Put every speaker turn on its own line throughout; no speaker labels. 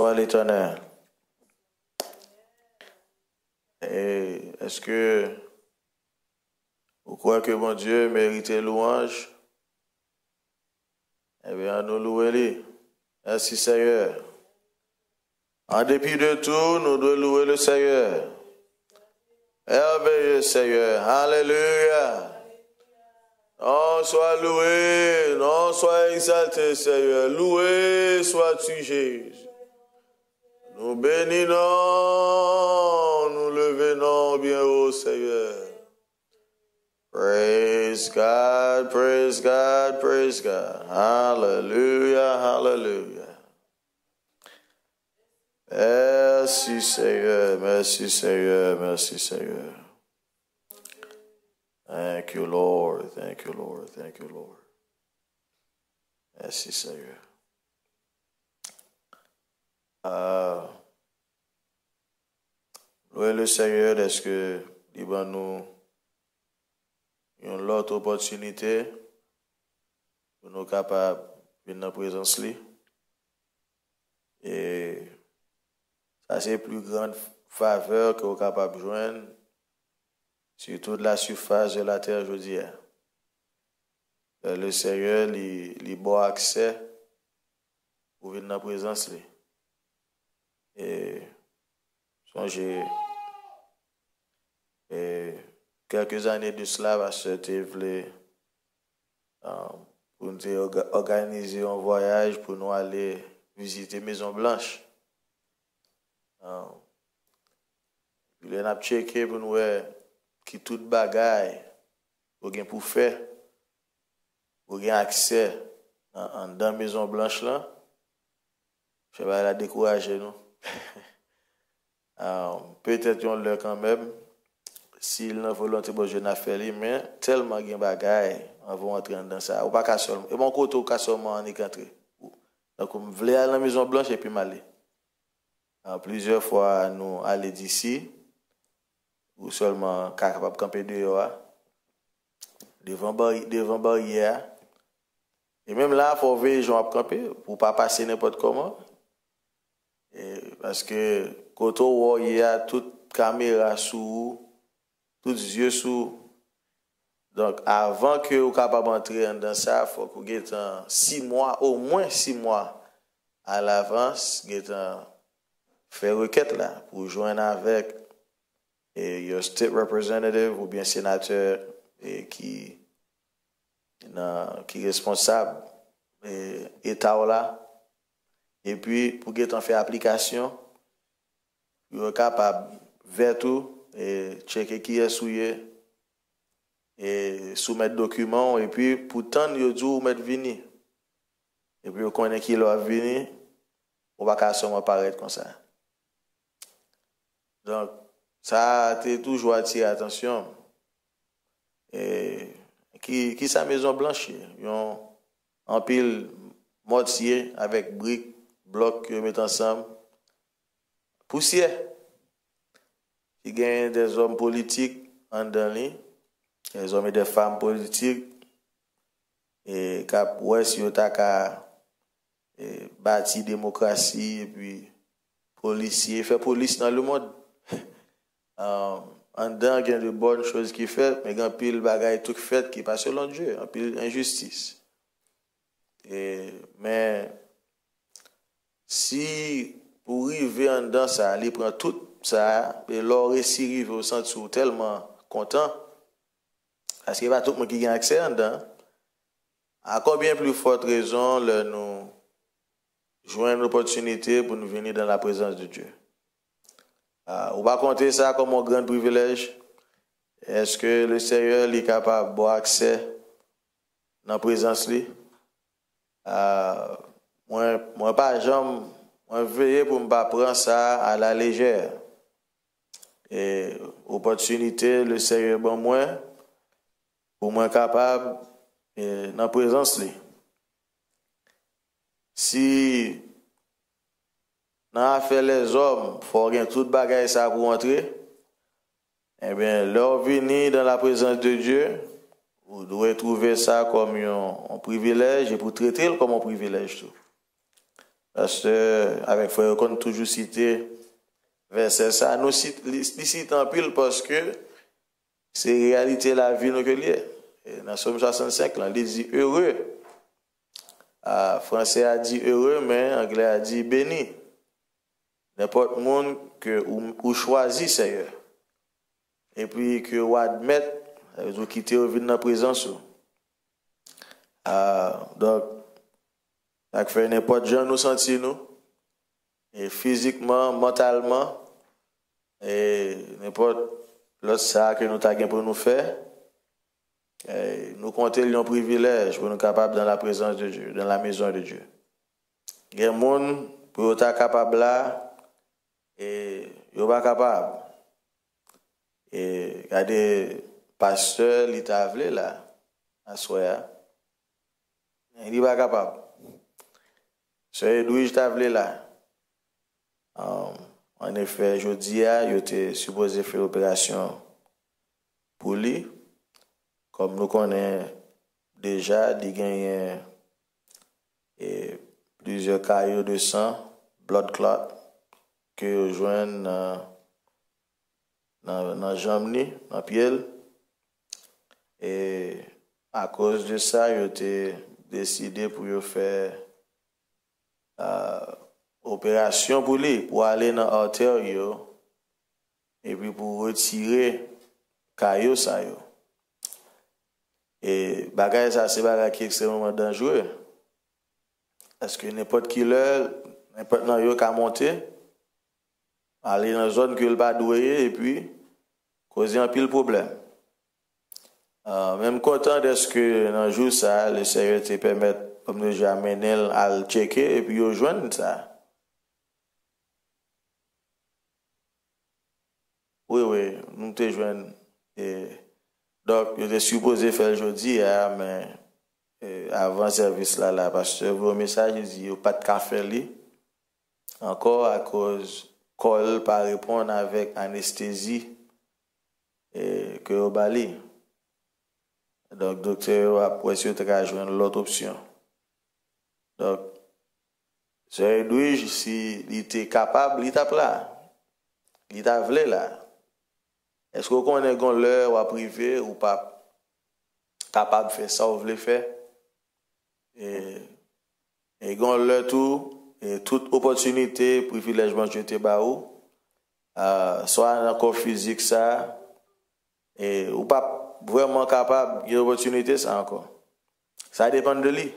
soit l'Éternel. Et est-ce que vous croyez que mon Dieu mérite louange? Eh bien, nous louons-le. Merci Seigneur. En dépit de tout, nous devons louer le Seigneur. Merveilleux Seigneur. Alléluia. Non, sois loué, non, sois exalté Seigneur. Loué sois-tu Jésus. Nous bénissons, nous levons bien haut Seigneur. Praise God, praise God, praise God. Hallelujah, hallelujah. Merci Seigneur, merci Seigneur, merci Seigneur. Thank you Lord, thank you Lord, thank you Lord. Merci Seigneur. Louez le Seigneur, est-ce que il va nous une autre opportunité pour nous capables de venir dans la présence lui. Et ça c'est plus grande faveur que vous êtes capable de joindre sur toute la surface de la terre aujourd'hui. Le Seigneur lui bon accès pour venir dans la présence lui. Et songez quelques années de cela, parce que tu voulais pour nous organiser un voyage pour nous aller visiter Maison Blanche. Puis on a checké pour nous voir qui toute bagaille pour faire, pour gagner accès dans la Maison Blanche là. Je vais la décourager nous. Peut-être qu'on l'a quand même. S'il n'a volonté bon je n'ai fait mais tellement de bagaille on va entrer dans ça ou pas qu'à seulement et mon côté qu'à seulement en est entré donc on voulait aller à la Maison Blanche et puis m'aller plusieurs fois nous aller d'ici ou seulement capable camper dehors devant barrière et même là faut veiller gens à camper pour pas passer n'importe comment et parce que quand on il y a toute caméra sous tous les yeux sous. Donc, avant que vous soyez capable d'entrer dans ça, il faut que vous ayez 6 mois, au moins 6 mois à l'avance, faire requête là, pour joindre avec your state representative ou bien sénateur qui est responsable État là. Et puis, pour que vous faire application, vous êtes capable de faire tout. Et checker qui est souillé et soumettre documents et puis pourtant il dit ou mettre vini et puis on connaît qui l'a vini on va pas seulement paraître comme ça donc ça t'es toujours attiré attention et qui sa Maison Blanche yon en pile mortier avec briques blocs que mettent ensemble poussière. Il y a des hommes politiques en dedans, des hommes et des femmes politiques, et cap ouais si on t'a bâti démocratie et puis policier fait police dans le monde. En dedans il y a de bonnes choses qui fait, mais il y a pile bagaille tout fait qui pas selon Dieu, en pile injustice. Mais si pour arriver en dedans ça, il prend tout ça et leur récit rive au centre tellement content parce qu'il n'y a pas tout le monde qui a accès en dedans. À combien plus forte raison nous joindre une opportunité pour nous venir dans la présence de Dieu. On va compter ça comme un grand privilège. Est-ce que le Seigneur est capable d'avoir accès dans la présence de lui? Moi pas jamais veiller pour ne pas prendre ça à la légère. Et opportunité, le Seigneur bon moi pour moi capable dans la présence de lui. Si dans fait les hommes, faut gagner toute bagaille ça pour entrer. Eh bien, leur venir dans la présence de Dieu, vous devez trouver ça comme un privilège et pour traiter comme un privilège tout. Parce que, avec frère, on toujours cité verset ça, nous citons en pile parce que c'est réalité la vie nous que lié. Dans Somme 65, là, il dit heureux. Français a dit heureux, mais anglais a dit béni. N'importe monde que ou choisit, Seigneur. Et puis que ou admettre, vous quitter au vide dans la présence. Donc, ça fait n'importe gens nous sentir nous. Et physiquement, mentalement, et n'importe l'autre ça que nous avons pour nous faire. Et nous comptons un privilège pour nous capables dans la présence de Dieu, dans la maison de Dieu. Il y a des gens pour être capable là, et ils ne sont pas capables. Et il y a des pasteurs, ils t'avent là, à Soya. Ils ne sont pas capables. C'est Edwige t'avent là. En effet, je dis, il était supposé faire l'opération pour lui. Comme nous connaissons déjà, il gagne plusieurs caillots de sang, blood clot, que joignent dans la jambe, dans la pied. Et à cause de ça, il a décidé pour faire opération pour lui, pour aller dans l'artère et puis pour retirer caillou ça. Et bagay ça c'est bagay qui est extrêmement dangereux. Parce que n'importe qui l'heure, n'importe nan yo ka monter, aller dans une zone que le pas doué et puis causer un pile problème. Même content de ce que dans jour ça le Seigneur te permet comme de jamais à le checker et puis yo joindre ça. Oui, nous te joindre et donc je suis supposé faire aujourd'hui mais avant service là parce que vos messages dit pas de café li encore à cause col pas répondre avec anesthésie et que au bali. Donc docteur a précisé de joindre l'autre option. Donc c'est Edwige si il était capable, il tape là. Il t'a voulu là. Est-ce qu'on connaît l'heure ou à privé ou pas capable de faire ça ou voulez faire? Et gon l'heure tout, et toute opportunité, privilège jeté ba ou, soit dans le corps physique ça, et ou pas vraiment capable, une opportunité ça encore. Ça dépend de lui.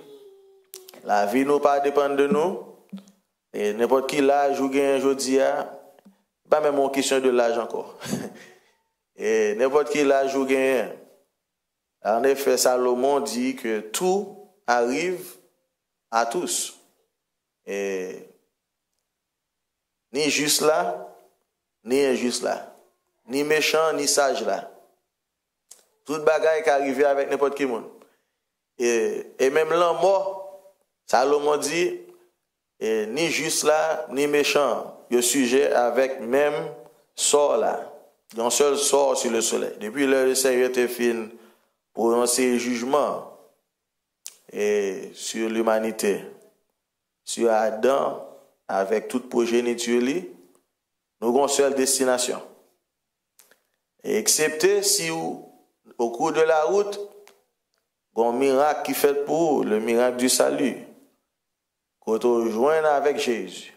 La vie nous pas dépend de nous. Et n'importe qui l'âge ou gain aujourd'hui, pas même une question de l'âge encore. Et n'importe qui l'âge ou gain. En effet, Salomon dit que tout arrive à tous. Et ni juste là, ni injuste là. Ni méchant, ni sage là. Tout bagaille qui arrive avec n'importe qui monde. Et même l'homme mort, Salomon dit, ni juste là, ni méchant, le sujet avec même sort là. Il y a un seul sort sur le soleil. Depuis le Seigneur te fin pour lancer jugement et sur l'humanité, sur Adam, avec toute progéniture, nous avons une seule destination. Et excepté si au cours de la route, il y a un miracle qui fait pour le miracle du salut. Quand on rejoint avec Jésus,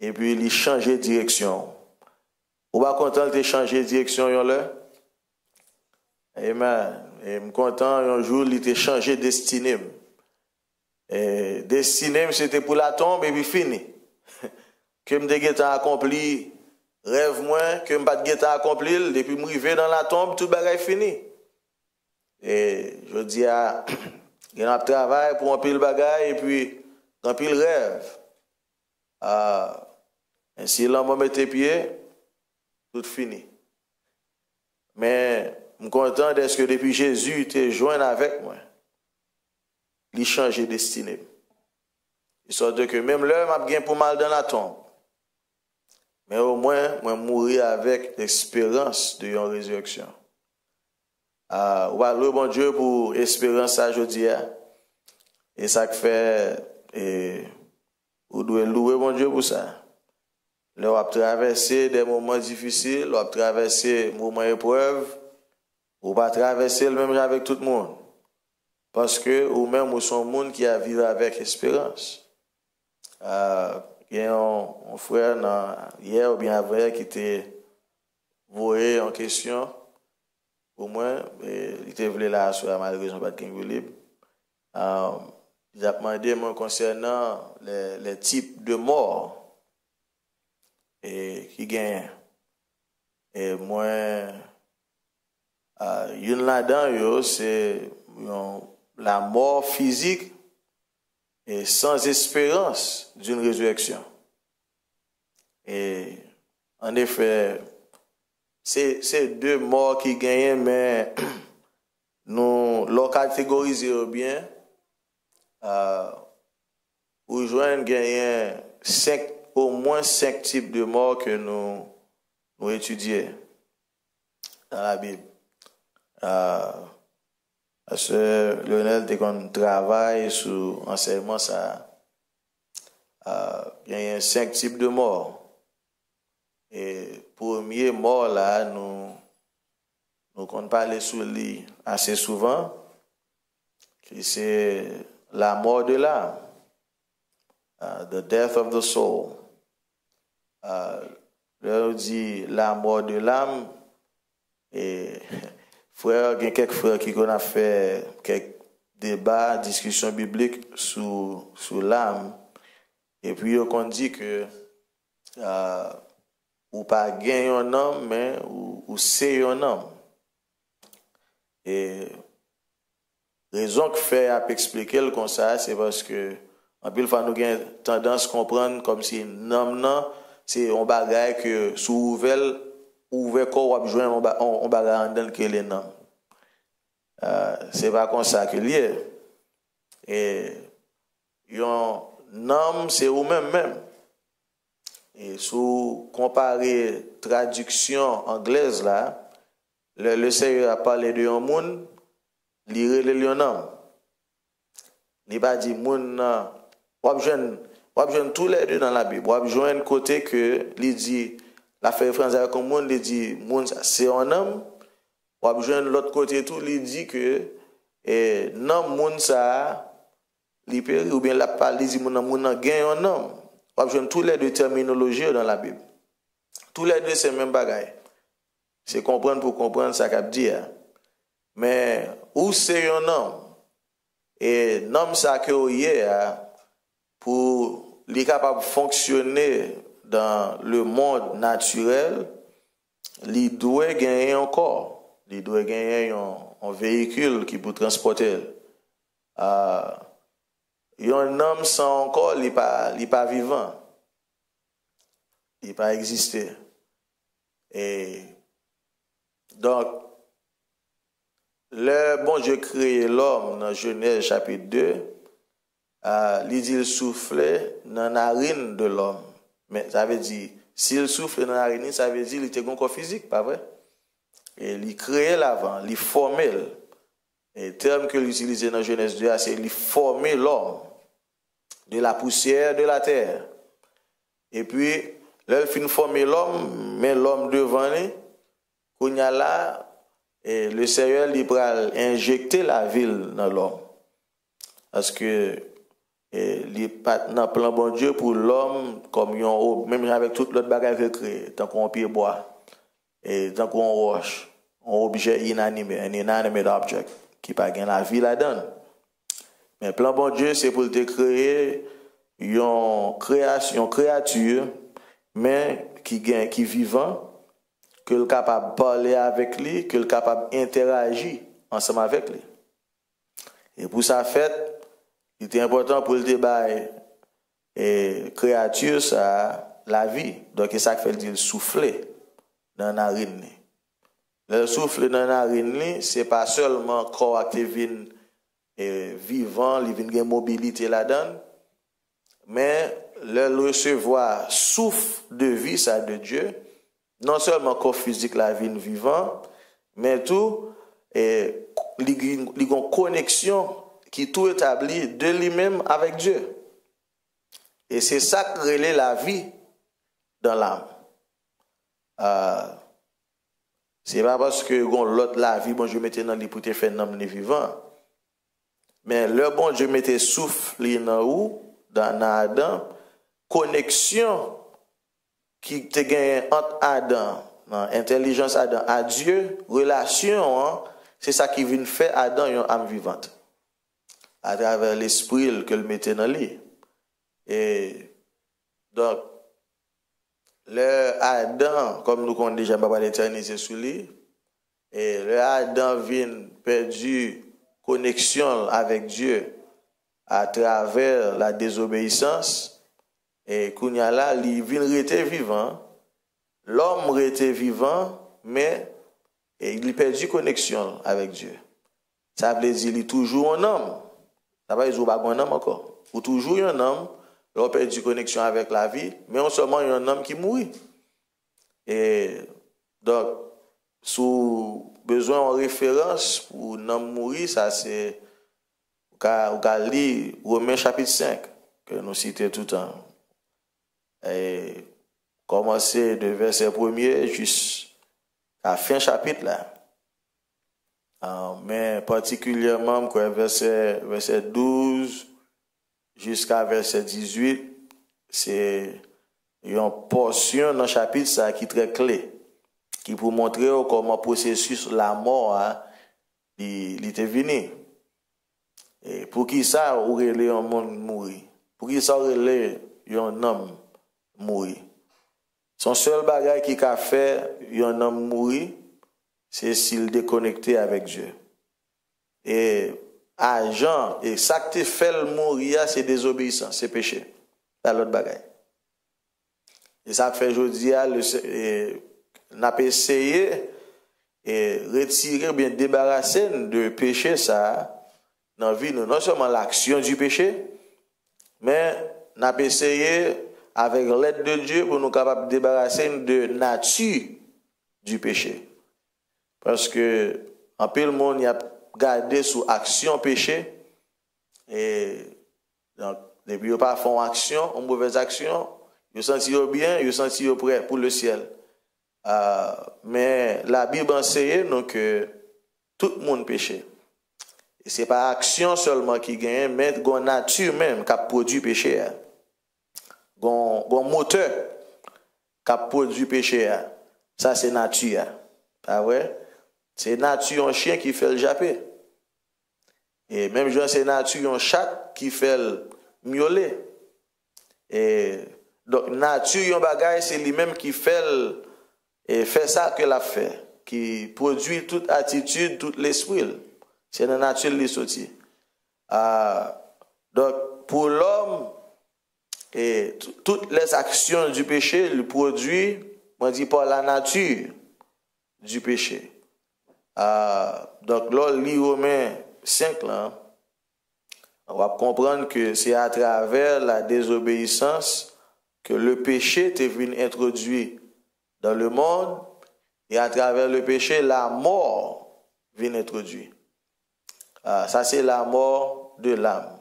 et puis il change de direction. Ou pas content de changer de direction, là? Amen. Et je suis content, un jour, il a changé de destinée. Et destinée, c'était pour la tombe et puis fini. Que je n'ai accompli, rêve moins, que je n'ai pas accompli, depuis que je suis dans la tombe, tout le est fini. Et je dis à, il y a un travail pour un pile bagaille et puis un pile rêve. Ainsi, l'homme met tes pieds, tout fini. Mais je suis content de ce que depuis Jésus était joint avec moi. Il change de destinée. Il sorte que même l'heure m'a bien pour mal dans la tombe. Mais au moins, moi mourir avec l'espérance de une résurrection. Le bon Dieu pour espérance aujourd'hui. Et ça fait Vous devez louer mon Dieu pour ça. Vous avez traversé des moments difficiles, vous avez traversé des moments d'épreuve, vous pas traverser le même avec tout le monde. Parce que vous-même, vous êtes un monde qui a vécu avec espérance. Il y a un frère hier ou bien avant qui était voué en question. Au moins, il était venu là, malheureusement, pas de King libre. Il a demandé moi, concernant les types de morts qui gagnent. Et moi, une là-dedans, c'est la mort physique et sans espérance d'une résurrection. Et en effet, c'est deux morts qui gagnent, mais nous les catégorisons bien. Pour joindre gagner au moins 5 types de morts que nous étudions dans la Bible. Parce que Lionel, dès qu'on travaille sur l'enseignement, ça il y a 5 types de morts. Et premier mort là, nous comptons parler sur lui assez souvent, c'est la mort de l'âme, the death of the soul. Là, on dit la mort de l'âme, et frère, il y a quelques frères qui ont fait quelques débats, discussions bibliques sur l'âme, et puis on dit que ou pas gagner un homme, mais ou c'est un homme. Et raison que fait à expliquer comme ça, c'est parce que en pile fois nous avons tendance à comprendre comme si un homme c'est un bagage que sous ouvert corps ou joindre on bagage dans que les noms. C'est pas comme ça que lié. Et un homme c'est ou même. Et sous comparer traduction anglaise là, le Seigneur a parlé de un monde, lire le homme. Il pas dit monde on joindre tous les deux dans la Bible. On joindre côté que il dit la fait France avec un monde, il dit monde c'est un homme. On joindre l'autre côté tout, il dit que non monde ça li péri ou bien la parle dit monde gagne un homme. On joindre tous les deux terminologies dans la Bible. Tous les deux c'est même bagaille. C'est comprendre pour comprendre ça qu'a dit. Mais où c'est un homme et l'homme ça que pour les capable de fonctionner dans le monde naturel, il doit gagner un corps, il doit gagner un véhicule qui peut transporter. Un homme sans corps, il n'est pas vivant, il n'est pas existé. Et donc, le bon Dieu créé l'homme dans Genèse chapitre 2, il dit il soufflait dans la narine de l'homme. Mais ça veut dire, s'il souffle dans la narine, ça veut dire qu'il était un corps physique, pas vrai? Et il créait l'avant, il formait. Et le terme qu'il utilisait dans Genèse 2, c'est il formait l'homme de la poussière de la terre. Et puis, là, il finit former l'homme, mais l'homme devant lui, qu'on y a là, et le Seigneur il va injecter la ville dans l'homme. Parce que il n'est pas dans le plan bon Dieu pour l'homme, comme même avec toute l'autre bagage qu'il crée, tant qu'on pied bois, et tant qu'on roche, un objet inanimé, un inanimate object, qui n'a pas la vie là-dedans. Mais le plan bon Dieu, c'est pour te créer une créature, mais qui est vivant, que le capable de parler avec lui, que le capable d'interagir ensemble avec lui. Et pour ça fait, il était important pour le débat et créature ça la vie. Donc c'est ça qui fait dire souffler dans la narine. Le souffle dans la narine, c'est pas seulement corps qui vient vivant, il vient une mobilité là-dedans, mais le recevoir souffle de vie ça de Dieu. Non seulement corps physique la vie vivant, mais tout il y a une connexion qui tout établit de lui-même avec Dieu. Et c'est ça qui relève la vie dans l'âme. C'est pas parce que l'autre la vie, bon Dieu mettait dans les pour te faire un vivant. Mais le bon Dieu mettait souffle dans Adam, connexion qui te gagne entre Adam, intelligence Adam à Dieu, relation, hein, c'est ça qui vient faire Adam une âme vivante. À travers l'esprit que le mettait dans lui. Et donc, le Adam, comme nous connaissons déjà pas l'éternité sous lui, et le Adam vient perdu connexion avec Dieu à travers la désobéissance, et Kounya là, il vient rester vivant, l'homme rester vivant, mais il perdu connexion avec Dieu. Ça veut dire qu'il est toujours un homme. Ça veut dire qu'il n'est pas un homme encore. Ou toujours un homme, l'on perdu connexion avec la vie, mais on seulement un homme qui mourit. Et donc, sous besoin de référence pour un homme mourir, ça c'est au lire Romains chapitre 5, que nous citons tout le temps. Et commencer de verset 1er jusqu'à fin chapitre là. Mais particulièrement verset 12 jusqu'à verset 18, c'est une portion dans le chapitre ça, qui est très clé, qui pour montrer comment le processus la mort il était venu. Et pour qui ça aurait un monde mourir? Pour qui ça aurait un homme mourir? Son seul bagage qui a fait un homme mourir, c'est s'il déconnecté avec Dieu. Et agent, et ça qui fait le mourir, c'est désobéissance, c'est péché. C'est l'autre bagage. Et ça fait aujourd'hui, on a essayé et retirer, bien débarrasser de péché ça dans la vie, non seulement l'action du péché, mais on a essayé avec l'aide de Dieu pour nous capables de débarrasser de nature du péché. Parce que en peu le monde y a gardé sous action péché et donc depuis ils pas font action, une mauvaise action, ils senti bien, ils senti prêt pour le ciel. Mais la Bible enseigne donc que tout le monde péché. Et c'est pas action seulement qui gagne, mais la nature même qui produit péché. Gon moteur qui produit péché. Ça c'est nature. Ah ouais? C'est nature un chien qui fait le jappé. Et même genre c'est nature un chat qui fait le miauler. Et donc nature un bagage c'est lui-même qui fait et fait ça que l'a fait, qui produit toute attitude, tout l'esprit. C'est la nature qui sorti. Donc pour l'homme et toutes les actions du péché le produit, on dit par la nature du péché. Donc, là, lit Romains 5, là, on va comprendre que c'est à travers la désobéissance que le péché est venu introduit dans le monde et à travers le péché, la mort vient introduire. Ça, c'est la mort de l'âme.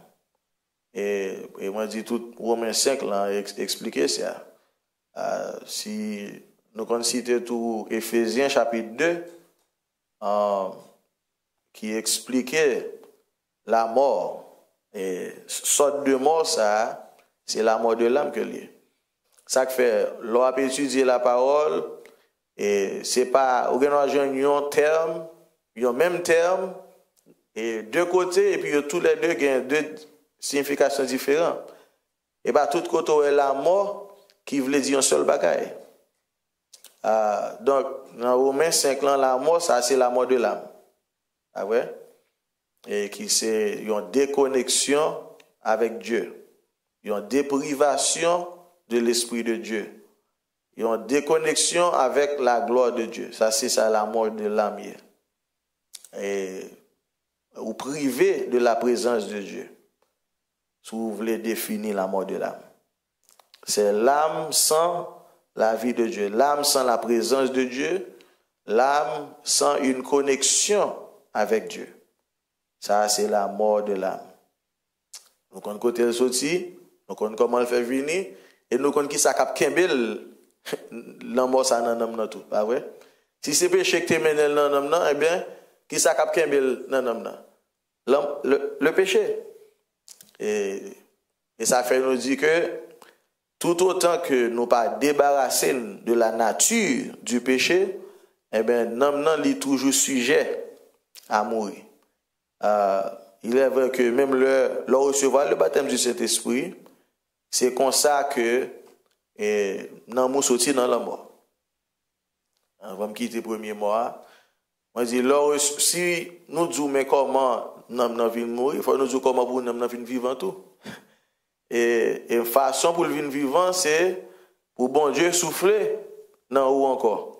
Et moi, je dis tout Romains 5, là, expliquer ça. Si nous considérons tout Éphésiens chapitre 2, qui expliquait la mort. Et sorte de mort, ça, c'est la mort de l'âme que lié. Ça fait, l'on a étudié la parole, et c'est pas, on a un terme, un même terme, et deux côtés, et puis tous les deux ont deux significations différentes. Et bien, tout côté, la mort qui voulait dire un seul bagaille. Donc, dans Romains 5 ans, la mort, ça, c'est la mort de l'âme. Ah ouais? Et qui c'est une déconnexion avec Dieu. Une déprivation de l'Esprit de Dieu. Une déconnexion avec la gloire de Dieu. Ça, c'est ça la mort de l'âme. Et ou privé de la présence de Dieu. Si vous voulez définir la mort de l'âme. C'est l'âme sans la vie de Dieu. L'âme sans la présence de Dieu. L'âme sans une connexion avec Dieu. Ça, c'est la mort de l'âme. Donc, on côté le sorti, Donc, on comment le fait venir, et nous connaissons qui ça cap kembel, l'amour ça nan nan tout, pas vrai? Si c'est péché que tu mènes nan nan, eh bien, qui ça cap kembel nan nan? Le péché. Et ça fait nous dire que tout autant que nous pas débarrasser de la nature du péché, eh bien, nan est toujours sujet à mourir. Il est vrai que même le recevoir le baptême du Saint-Esprit, c'est comme ça que nan mou sorti dans la mort. On va me quitter le premier mois. Moi, je dis, si nous disons, mais comment nan vin mourir, il faut nous dire comment pour nan vin vivant tout. Et façon pour le vin vivant, c'est pour bon Dieu souffler dans ou encore.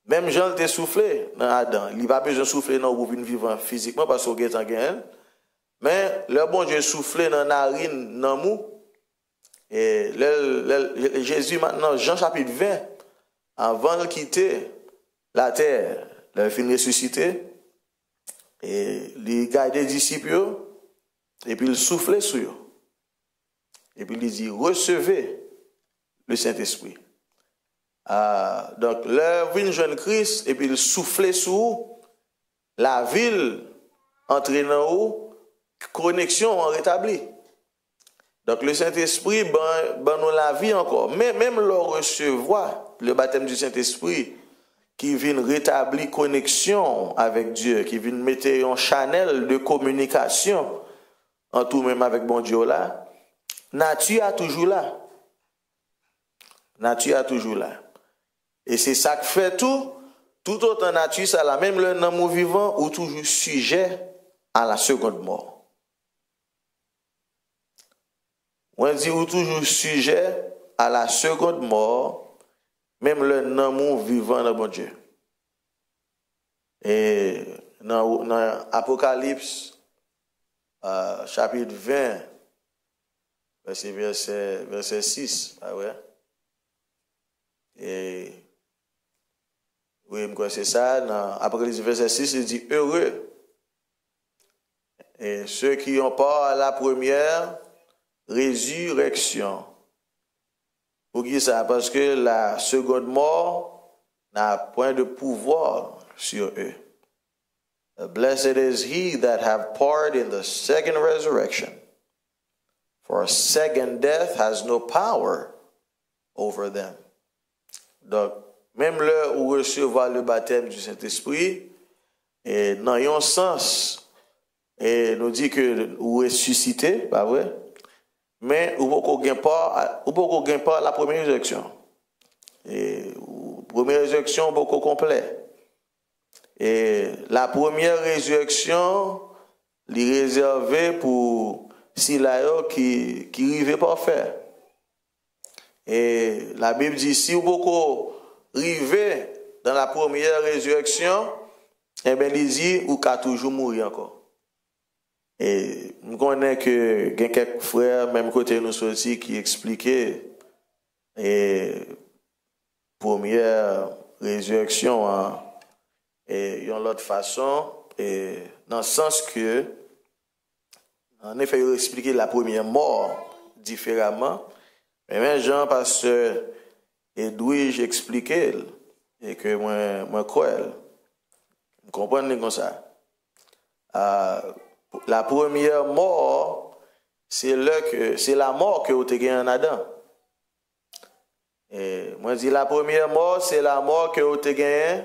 Même Jean était soufflé dans Adam. Il n'a pas besoin de souffler dans ou vin vivant physiquement parce qu'il est en gain. Mais le bon Dieu soufflé dans la narine, dans mou. Et Jésus maintenant, Jean chapitre 20, avant de quitter la terre, il fin ressuscité, et il garde des disciples, et puis il soufflait sur eux. Et puis il dit, recevez le Saint-Esprit. Donc, le vin jeune Christ, et puis il soufflait sur la ville, entraînant où, connexion en rétabli. Donc, le Saint-Esprit, ben nous la vie encore. Mais même le recevoir, le baptême du Saint-Esprit, qui vient rétablir connexion avec Dieu, qui vient mettre un channel de communication, en tout même avec bon Dieu là, nature est toujours là. Nature est toujours là. Et c'est ça qui fait tout autant nature, ça là, même le nom vivant, ou toujours sujet à la seconde mort. On dit ou toujours sujet à la seconde mort, même le nom vivant de bon Dieu. Et dans Apocalypse, chapitre 20, verset 6, ah ouais. Et oui, c'est ça, dans Apocalypse verset 6, il dit heureux. Et ceux qui ont part à la première résurrection. Pour qui ça? Parce que la seconde mort n'a point de pouvoir sur eux. Blessed is he that have part in the second resurrection. For second death has no power over them. Donc, même là où recevoir le baptême du Saint-Esprit, et dans un sens, et nous dit que vous ressuscité, pas vrai? Mais vous ne gagnez pas la première résurrection. Et première résurrection beaucoup complet. Et la première résurrection est réservée pour Silayo qui arrive parfait. Et la Bible dit si vous beaucoup arrivez dans la première résurrection, eh bien il dit ou qu'à toujours mourir encore. Et nous connaissons que il y a quelques frères, même côté nous sortis, qui expliquaient première résurrection et d'une autre façon, et dans le sens que, en effet, ils expliquaient la première mort différemment, mais même Jean, pasteur Edwige expliquait, et que moi crois, vous comprenez comme ça. La première mort, c'est la mort que vous avez gagnée en Adam. Et moi, je dis la première mort, c'est la mort que vous avez gagnée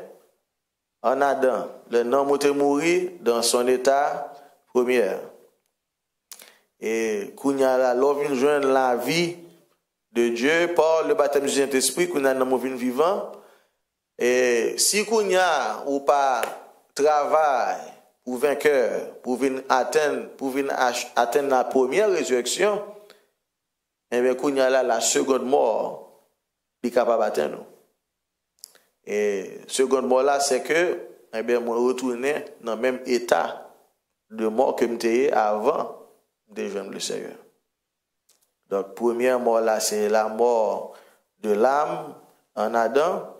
en Adam. Le nom où tu mouru dans son état premier. Et quand l'on vient joindre la vie de Dieu par le baptême du Saint-Esprit, quand on a un vie vivant, et si qu'on y a ou pas travail, pour vainqueur, pour venir atteindre la première résurrection, et bien, quand il y a là la seconde mort, il est capable d'atteindre nous. Et seconde mort là, c'est que, eh bien, moi, retourner dans le même état de mort que j'étais avant de joindre le Seigneur. Donc, première mort là, c'est la mort de l'âme en Adam.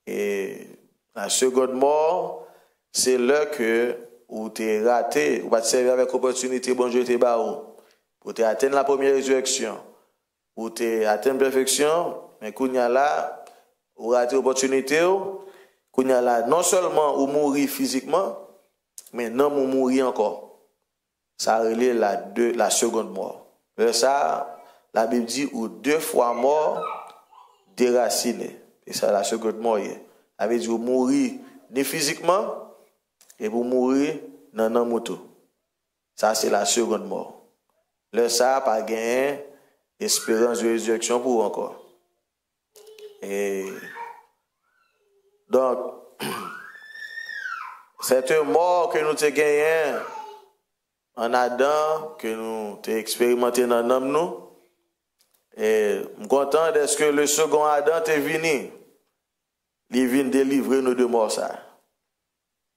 Et la seconde mort, c'est là que où tu es raté, ou pas te servir avec opportunité, bon Dieu te barre. ou tu atteint la première résurrection, ou tu atteint la perfection, mais qu'on y a là, ou raté l'opportunité, qu'on y a là, non seulement ou mourir physiquement, mais non ou mourir encore. Ça relève la seconde mort. Ça, la Bible dit, ou 2 fois mort, déraciné. Et ça, la seconde mort. Ça veut dire, ou mourir ni physiquement, et pour mourir dans la moto. Ça, c'est la seconde mort. Ça, pas gagné espérance de résurrection pour encore. Et donc, cette mort que nous avons gagnée en Adam, que nous avons expérimenté dans l'homme, nous, et je suis content de ce que le second Adam est venu. Il vient délivrer nous de mort. Ça.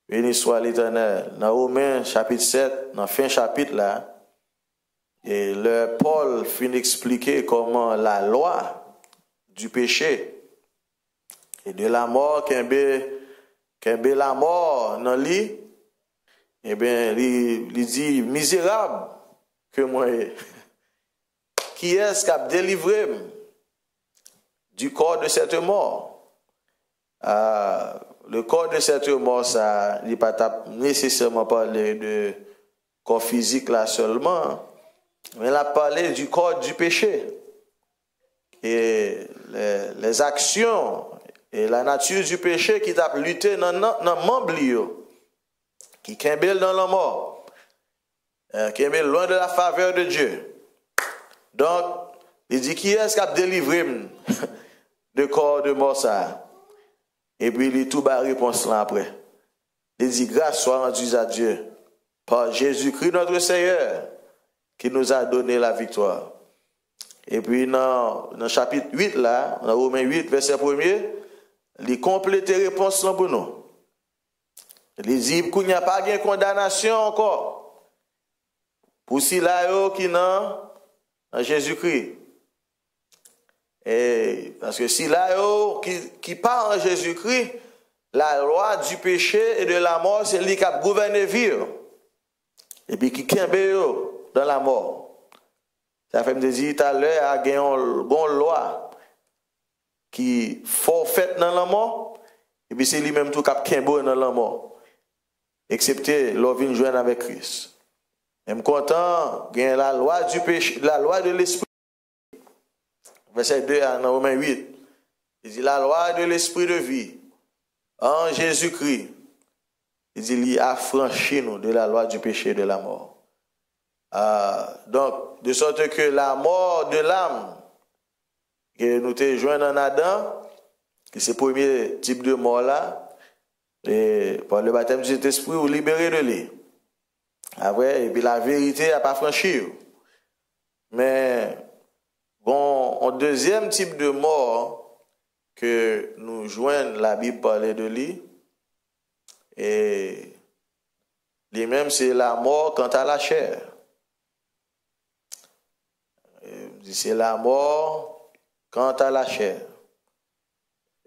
Béni soit l'Éternel. Dans Romains chapitre 7, dans fin chapitre là, et le Paul finit d'expliquer comment la loi du péché et de la mort, qu'un la mort dans lui, eh bien, il dit misérable que moi. Qui est-ce qui a délivré du corps de cette mort? Le corps de cette mort, ça, il n'est pas nécessairement parlé de corps physique là seulement, mais il a parlé du corps du péché. Et les actions et la nature du péché qui t'a lutté dans le membre, qui est dans la mort, qui est loin de la faveur de Dieu. Donc, il dit, qui est-ce qui a délivré de corps de mort ça? Et puis, il tout bas réponse là après. Il dit, grâce soit rendue à Dieu par Jésus-Christ notre Seigneur qui nous a donné la victoire. Et puis, dans le chapitre 8 là, dans Romains 8, verset 1er, il complète réponse là pour nous. Il dit qu'il n'y a pas de condamnation encore. Pour si là, qui n'a en Jésus-Christ. Et parce que si là, qui part en Jésus-Christ, la loi du péché et de la mort, c'est lui qui a gouverné vie. Et puis qui kembe dans la mort. Ça fait me dire tout à l'heure, il y a une bonne loi qui forfait dans la mort, et puis c'est lui-même tout qui a kembe dans la mort. Excepté l'on vient joindre avec Christ. Je suis content, il y a la loi du péché, la loi de l'esprit. Verset 2 dans Romains 8. Il dit la loi de l'esprit de vie en Jésus-Christ. Il dit il a affranchi nous de la loi du péché et de la mort. Donc, de sorte que la mort de l'âme que nous te joignons en Adam, que c'est le premier type de mort là, et par le baptême du Saint-Esprit, vous libérez de lui. Après, et puis la vérité n'a pas franchi. Mais, bon, un deuxième type de mort que nous joignons, la Bible parlait de lui, et lui-même, c'est la mort quant à la chair. C'est la mort quant à la chair.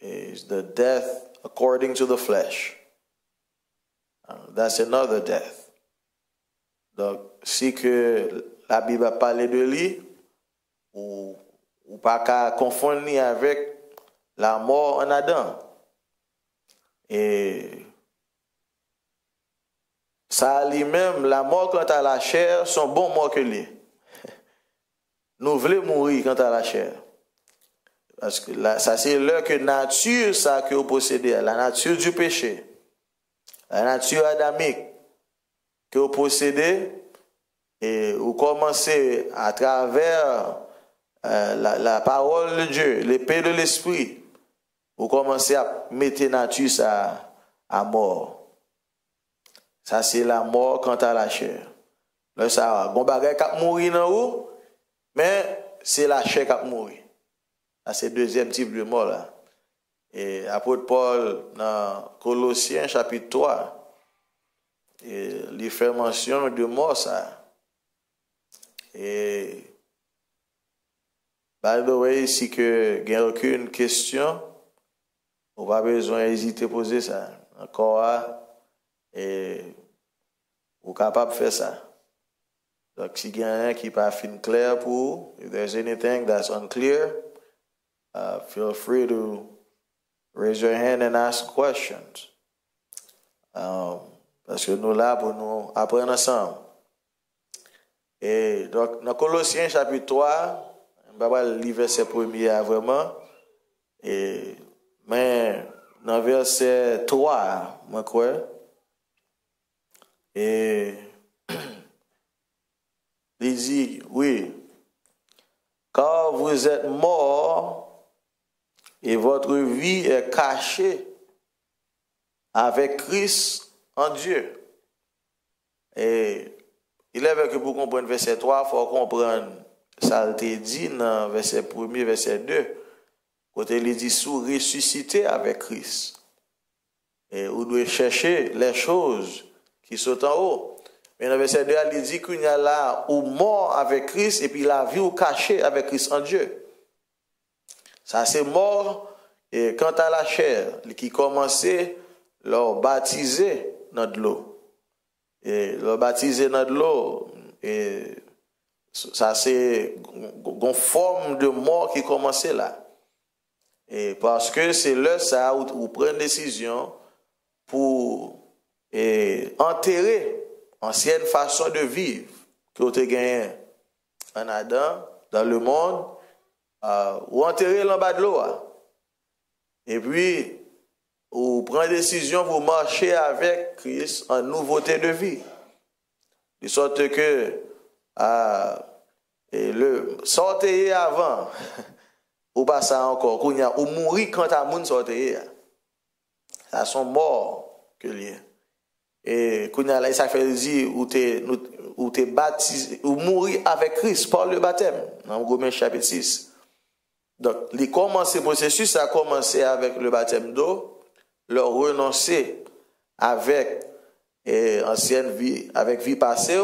It's the death according to the flesh. That's another death. Donc, si que la Bible a parlé de lui, ou pas qu'à confondre avec la mort en Adam. Et ça lui-même, la mort quant à la chair, sont bon morts que lui. Nous voulons mourir quant à la chair. Parce que là, ça c'est l'heure que nature, ça que vous possédez, la nature du péché, la nature adamique que vous possédez, et vous commencez à travers la parole de Dieu, l'épée de l'esprit, vous commencez à mettre nature ça à mort. Ça c'est la mort quant à la chair. Là, ça, bon bagay k'ap mourir dans vous, mais c'est la chair qui mourir. C'est le deuxième type de mort là. Et apôtre Paul dans Colossiens chapitre 3, il fait mention de mort ça. Et by the way, si que il n'y a aucune question, on pas besoin d'hésiter à poser ça. Encore et vous capable de faire ça. Donc, si il y a un qui n'est pas fin clair pour, if there's anything that's unclear, feel free to raise your hand and ask questions. Parce que nous là pour nous apprendre ensemble. Et donc, dans Colossiens chapitre 3, je ne vais pas lire verset 1er vraiment. Mais dans verset 3, je crois. Et il dit, oui, car vous êtes morts et votre vie est cachée avec Christ en Dieu. Et il est vrai que pour comprendre verset 3, il faut comprendre ça a été dit dans verset 1er, verset 2. Quand il dit sous ressuscité avec Christ. Et vous devez chercher les choses qui sont en haut. Mais dans verset 2, il dit qu'il y a là ou mort avec Christ et puis la vie ou cachée avec Christ en Dieu. Ça c'est mort et quant à la chair qui commençait leur baptiser dans de l'eau. Et leur baptiser dans de l'eau et ça c'est une forme de mort qui commençait là. Et parce que c'est là ça où vous prenez une décision pour enterrer ancienne façon de vivre que vous avez gagné en Adam, dans le monde, ou enterrer l'en bas de l'eau. Et puis, vous prenez une décision pour marcher avec Christ en nouveauté de vie. De sorte que le sortez avant, ou pas ça encore, ou mourir quand à moun sortez. Ça sont morts que lié. Et là, ça fait dire où t'es baptisé, ou mourir avec Christ par le baptême, dans Romains chapitre 6. Donc, le processus, ça a commencé avec le baptême d'eau, leur renoncer avec ancienne vie, avec vie passée.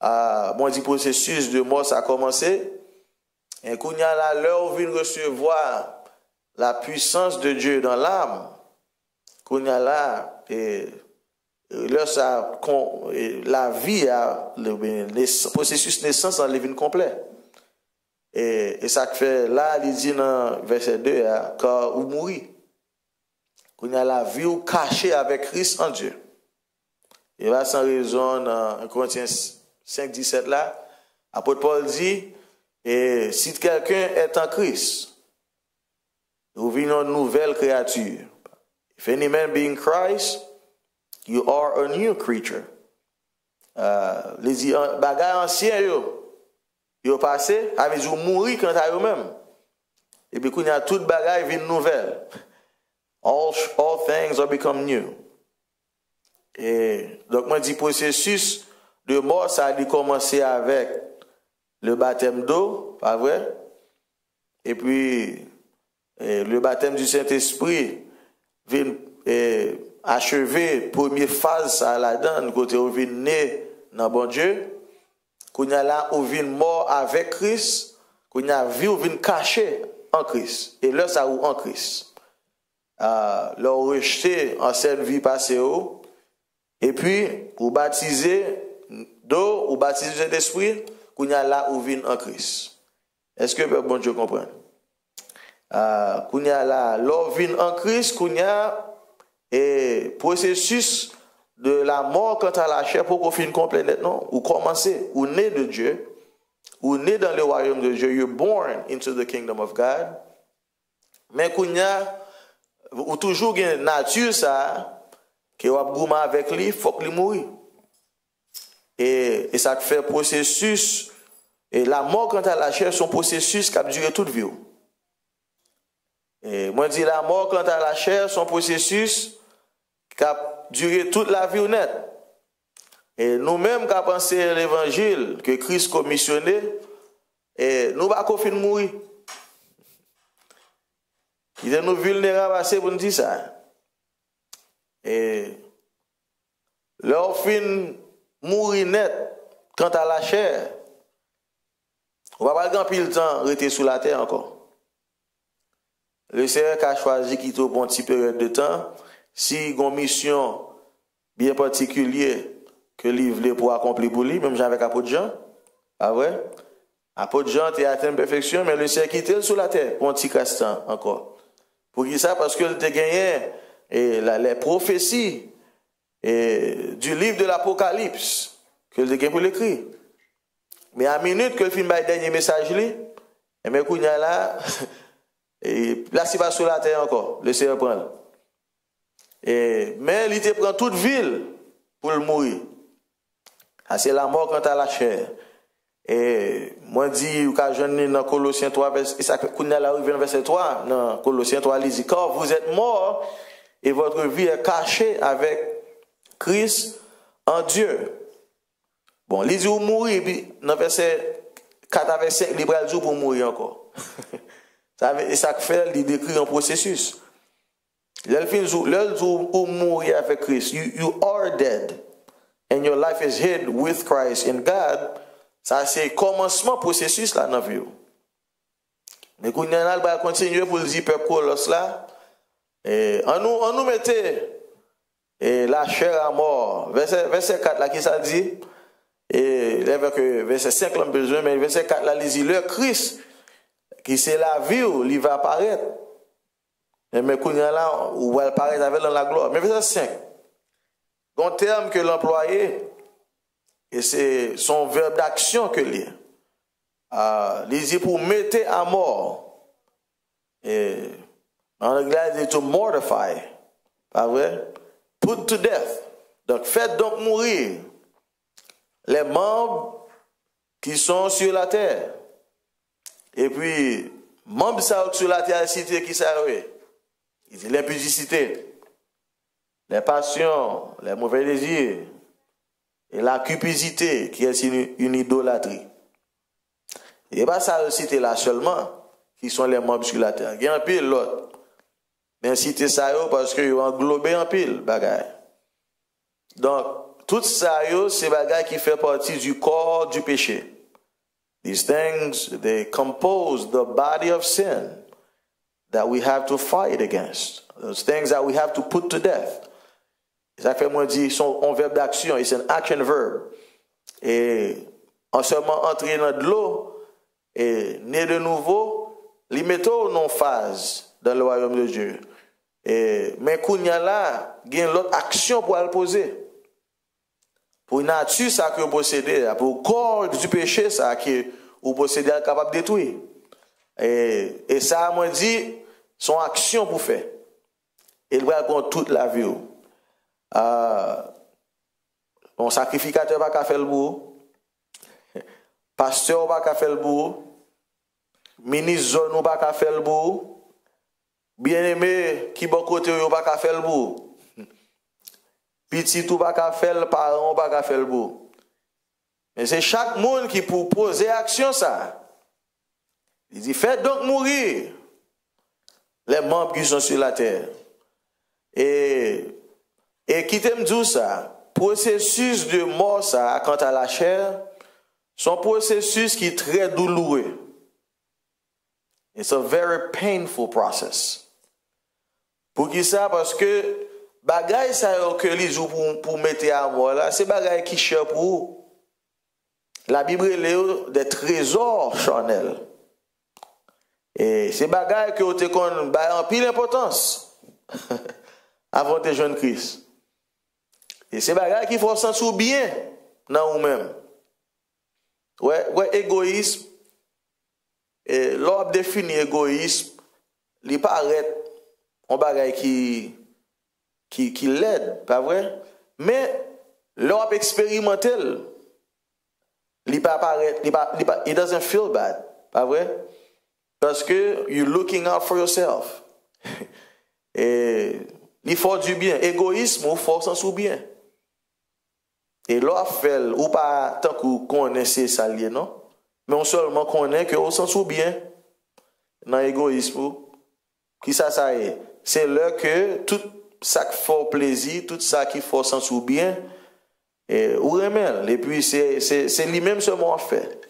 Moi, dit processus de mort, ça a commencé. Et qu'on y a là, l'heure où vient recevoir la puissance de Dieu dans l'âme, qu'on y a là, là, ça, la vie, le processus de naissance en l'évine complet. Et ça fait là, il dit dans verset 2, quand vous mourrez, qu'on y a la vie cachée avec Christ en Dieu. Et là, sans raison, dans 1 Corinthiens 5, 17 là, apôtre Paul dit, et si quelqu'un est en Christ, vous venez une nouvelle créature. If any man be in Christ, you are a new creature. Les bagages anciens, yo passé, avec vous mourir quand à eux-mêmes. Et puis, quand il y a toute bagaille, il y a une nouvelle. All things are become new. Et donc, moi, dis processus de mort, ça a dû commencer avec le baptême d'eau, pas vrai? Et puis, le baptême du Saint-Esprit vient achever première phase ça là-dedans, côté où vient né dans bon Dieu. Qu'on y a là où vient mort avec Christ, qu'on y a vie où vient caché en Christ. Et là, ça ou en Christ. Leur rejeter ancienne vie passée. Et puis, ou baptiser d'eau, ou baptiser d'esprit, qu'on y a là où vient en Christ. Est-ce que bon Dieu comprend? Qu'on y a là, l'or vient en Christ, qu'on y a et processus de la mort quant à la chair pour qu'on finisse complètement, ou commencer, ou né de Dieu, ou né dans le royaume de Dieu, you're born into the kingdom of God. Mais qu'on y a, ou toujours une nature ça, qui va goumer avec lui, il faut qu'il mouille. Et ça fait processus, et la mort quant à la chair, son processus qui a duré toute vie. Et moi, je dis la mort quant à la chair, son processus qui a duré toute la vie honnête. Et nous-mêmes qui avons pensé l'évangile que Christ commissionné, et nous ne pouvons pas mourir. Il est nous vulnérables assez pour nous dire ça. Et leur fin mourir net quant à la chair, on ne va pas gagner le temps de rester sous la terre encore. Le Seigneur a choisi qu'il ait une petite période de temps. Si il y a une mission bien particulière que livre pour accomplir pour lui, même avec apôtre Jean. Ah ouais? Apôtre Jean a atteint la perfection, mais le Seigneur quitté sur la terre pour un petit castan encore. Pour qui ça? Parce qu'il a gagné les prophéties du livre de l'Apocalypse que le gagné pour l'écrire. Mais à minute que le film a dernier message, et mais qu'on a là, et là c'est pas sur la terre encore, le Seigneur prend. Mais il te prend toute ville pour le mourir. C'est la mort quant à la chair. Et moi dis quand je lis dans Colossiens 3 et ça qu'on a là verset 3 dans Colossiens 3 il dit quand vous êtes morts et votre vie est cachée avec Christ en Dieu. Bon, il dit vous mourir puis dans verset 4 à verset 5 il va dire pour mourir encore. Et ça fait il décrit un processus. L'heure où mourir avec Christ, you are dead and your life is hid with Christ in God. Ça, c'est le commencement processus là dans la vie. Mais quand on va continuer pour le dire, peuple Colos là, on nous mettait la chair à mort. Verset 4 là, qui ça dit? Et verset 5 là, besoin, mais verset 4 là, il dit, le Christ, qui c'est la vie, il va apparaître. Mais quand on là, il va apparaître avec dans la gloire. Mais verset 5, un terme que l'employé, et c'est son verbe d'action que l'il dit pour mettre à mort. Et en anglais, il dit to mortify. Pas vrai? Put to death. Donc, faites donc mourir les membres qui sont sur la terre. Et puis, membres sur la terre, cité qui ça? Il dit l'impudicité, les passions, les mauvais désirs, et la cupidité qui est une idolâtrie. Et pas ça citer là seulement, qui sont les membres sur la terre. Il y a un pile l'autre. Mais citer ça parce qu'ils ont englobé un pile bagaille. Donc, tout ça, c'est bagaille qui fait partie du corps du péché. These things, they compose the body of sin that we have to fight against. Those things that we have to put to death. Ça fait moi dire son un verbe d'action, c'est un action verb. Et en seulement entrer dans de l'eau et né de nouveau, les métaux non phase dans le royaume de Dieu. Et mais kounya là, il y a l'autre action pour le poser. Pour une nature ça que vous possédez, pour le corps du péché ça que vous possédez capable de détruire. Et ça moi dit son action pour faire. Il va prendre toute la vie. Un sacrificateur va pas faire le bout, pasteur va pas faire le bout, ministre zone va pas faire le bout, bien-aimé qui bon côté va pas faire le bout, petit tout va pas faire le parent va pas faire le bout. Mais c'est chaque monde qui pour poser action ça. Il dit faites donc mourir les membres qui sont sur la terre. Et qui t'aime dire ça, processus de mort ça, quant à la chair, son processus qui est très douloureux. It's a very painful process. Pour qui ça? Parce que bagay ça que les gens pour mettre à mort là, c'est bagay qui cher pour vous. La Bible est des trésors charnels. Et c'est bagay que vous te connaissez en pile d'importance avant de joindre Christ. Et c'est bagay qui faut sentir bien dans vous-même. Ouais, égoïsme. Et l'homme définit égoïsme, il paraît un bagay qui l'aide, pas vrai? Mais l'homme expérimentel, il pas paraît, it doesn't feel bad, pas vrai? Parce que you're looking out for yourself. Et il faut du bien. Égoïsme, il faut sentir bien. Et l'on fait, ou pas tant qu'on connaît ça lié, non? Mais on seulement connaît que on s'en souvient bien dans l'égoïsme. Qui ça est? C'est là que tout ça qui fait plaisir, tout ça qui fait s'en souvenir bien, et ou remet. Et puis c'est lui-même seulement fait.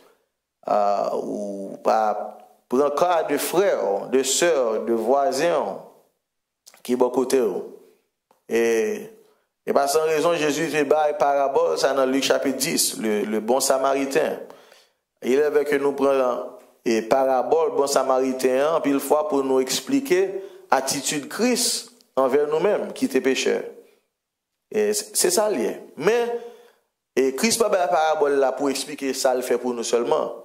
Ou pas pour un cas de frères, de sœurs, de voisins qui sont à côté. Et Et pas sans raison, Jésus fait une parabole, ça dans Luc chapitre 10, le bon samaritain. Il est avec que nous prenons et parabole, bon samaritain, puis une fois pour nous expliquer attitude Christ envers nous-mêmes, qui étaient pécheurs. Et c'est ça lié. Mais, et Christ pas la parabole là pour expliquer ça le fait pour nous seulement.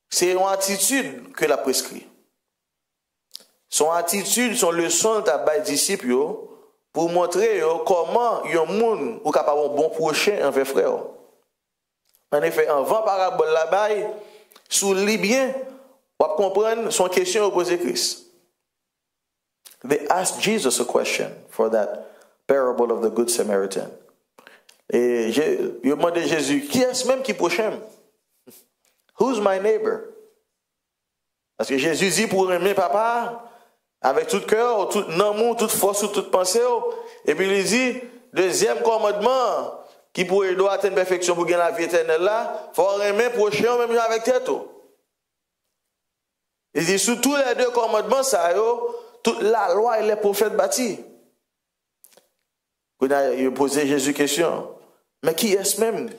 C'est une attitude que la prescrit. Son attitude, son leçon à disciples pour montrer comment un monde est capable de bon prochain envers frère. En effet, en 20 paraboles là-bas, sous les biens, on va comprendre son question au poser Christ. They asked Jesus a question for that parable of the Good Samaritan. Et ils demandé à Jésus, qui est-ce même qui prochain? Who's my neighbor? Parce que Jésus dit pour aimer papa, avec tout cœur, tout amour, toute force, toute pensée. Et puis il dit, deuxième commandement, qui pourrait doit atteindre perfection pour gagner la vie éternelle là, il faut aimer prochain même avec tête. Il dit, sous tous les deux commandements, ça, toute la loi et les prophètes bâtis. Il a posé Jésus question, mais qui est-ce même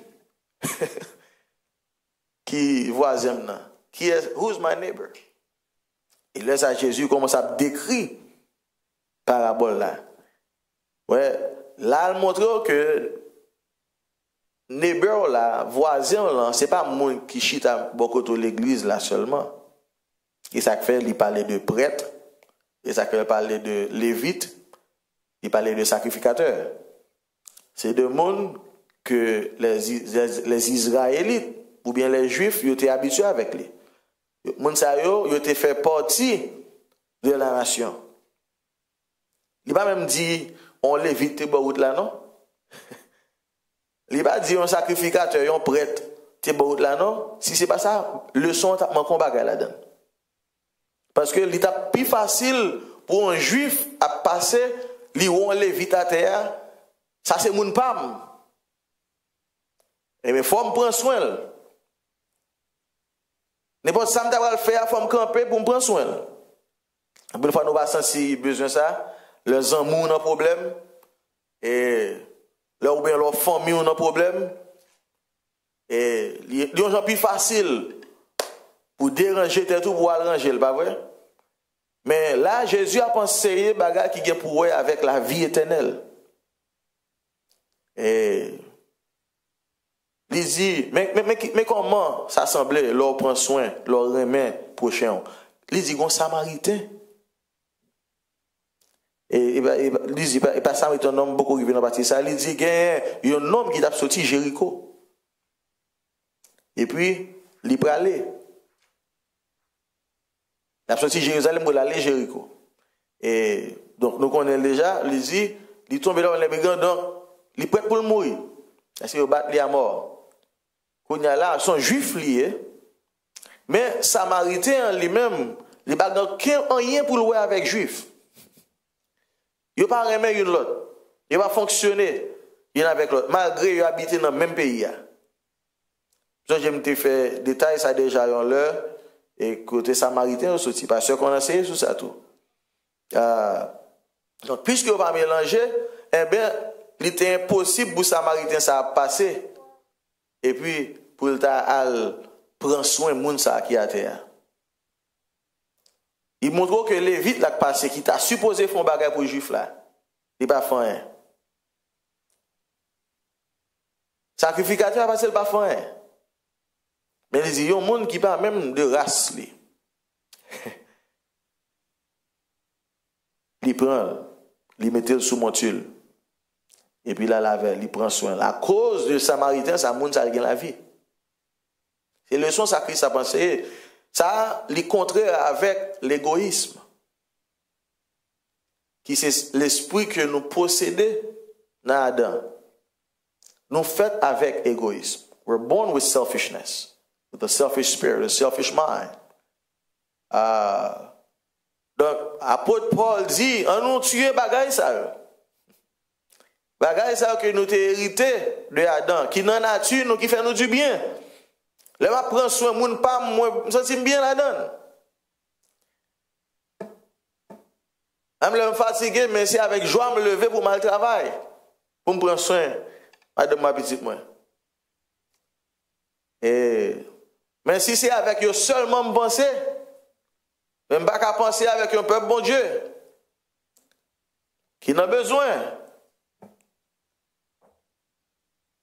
qui voisin là? Qui est, who's my neighbor? Il laisse à Jésus commence à décrire parabole là. Ouais, là il montre que neighbor là, voisin là, c'est pas monde qui chite à beaucoup de l'église là seulement. Et ça fait il parlait de prêtre, et ça fait parler de lévite, il parlait de sacrificateur. C'est de monde que les Israélites ou bien les Juifs ils étaient habitués avec lui. Moun sa yo, yo te fait partie de la nation. Il pas même dit on lévite te bo route là non. Il pas dit on sacrificateur, on prêtre te bo route là non. Si c'est pas ça, leçon t'a manquon bagay là-dedans. Parce que l'état plus facile pour un juif à passer li on lévite à terre, ça c'est moun pam. Et mais faut me prendre soin. N'importe ça, je vais le faire, il faut me camper pour me prendre soin. Une fois, nous avons senti besoin de ça, les amours ont un problème, et ou bien leur famille ont un problème, et les gens plus facile pour déranger tout, pour arranger, pas vrai? Mais là, Jésus a pensé bagage qui est pour eux avec la vie éternelle. Et il dit, mais comment ça semblait, leur prend soin, leur remet prochain. Il dit, un samaritain. Et il dit, pas samaritain, un homme beaucoup qui vient dans partie ça. Il dit, il y a un homme qui a sorti Jéricho. Et puis, il peut aller. Il a sorti Jérusalem pour aller Jéricho. Et donc, nous connaissons déjà, il dit, il tombe dans les brigands, donc, il est prêt pour le mourir. Parce qu'il va battre à mort. Qu'on y a là, sont juifs liés, mais samaritain lui-même, il n'a pas rien pour louer avec juifs. Il n'a pas remis une l'autre. Il va fonctionner une avec l'autre, malgré qu'il habite dans le même pays. Donc, je me fait détail ça déjà en l'heure, et côté samaritain aussi, parce qu'on a essayé sur ça tout. Donc, puisque on va mélanger, eh bien, il était impossible pour samaritain ça passer. Et puis, pour le prendre soin de moun sa qui a terre. Il montre que Lévite l'a passé, qui t'a supposé faire un bagage pour les juifs là. Il n'a pas fait rien. Sacrificateur a passé le pas fait rien. Mais il dit, il y a un monde qui pas même de race. Il prend, il met sous monture. Et puis là, il prend soin. À cause de Samaritain, ça monde ça gagne la vie. C'est le son ça Christ a pensé. Ça, le contraire avec l'égoïsme. Qui c'est l'esprit que nous possédons dans Adam. Nous faits avec égoïsme. We're born with selfishness. With a selfish spirit, a selfish mind. Donc, apôtre Paul dit, on nous tue bagaille ça. Bagaille ça que nous t'ai hérité de Adam, qui dans la nature nous qui fait nous du bien. Le va prendre soin moun pas moi me sentir bien là-dedans. Je me fatigué mais c'est avec joie me lever pour mal travail. pour me prendre soin de ma petite moi. Mais si c'est avec eux seulement me penser, même pas qu'à penser avec un peuple bon Dieu qui n'a besoin.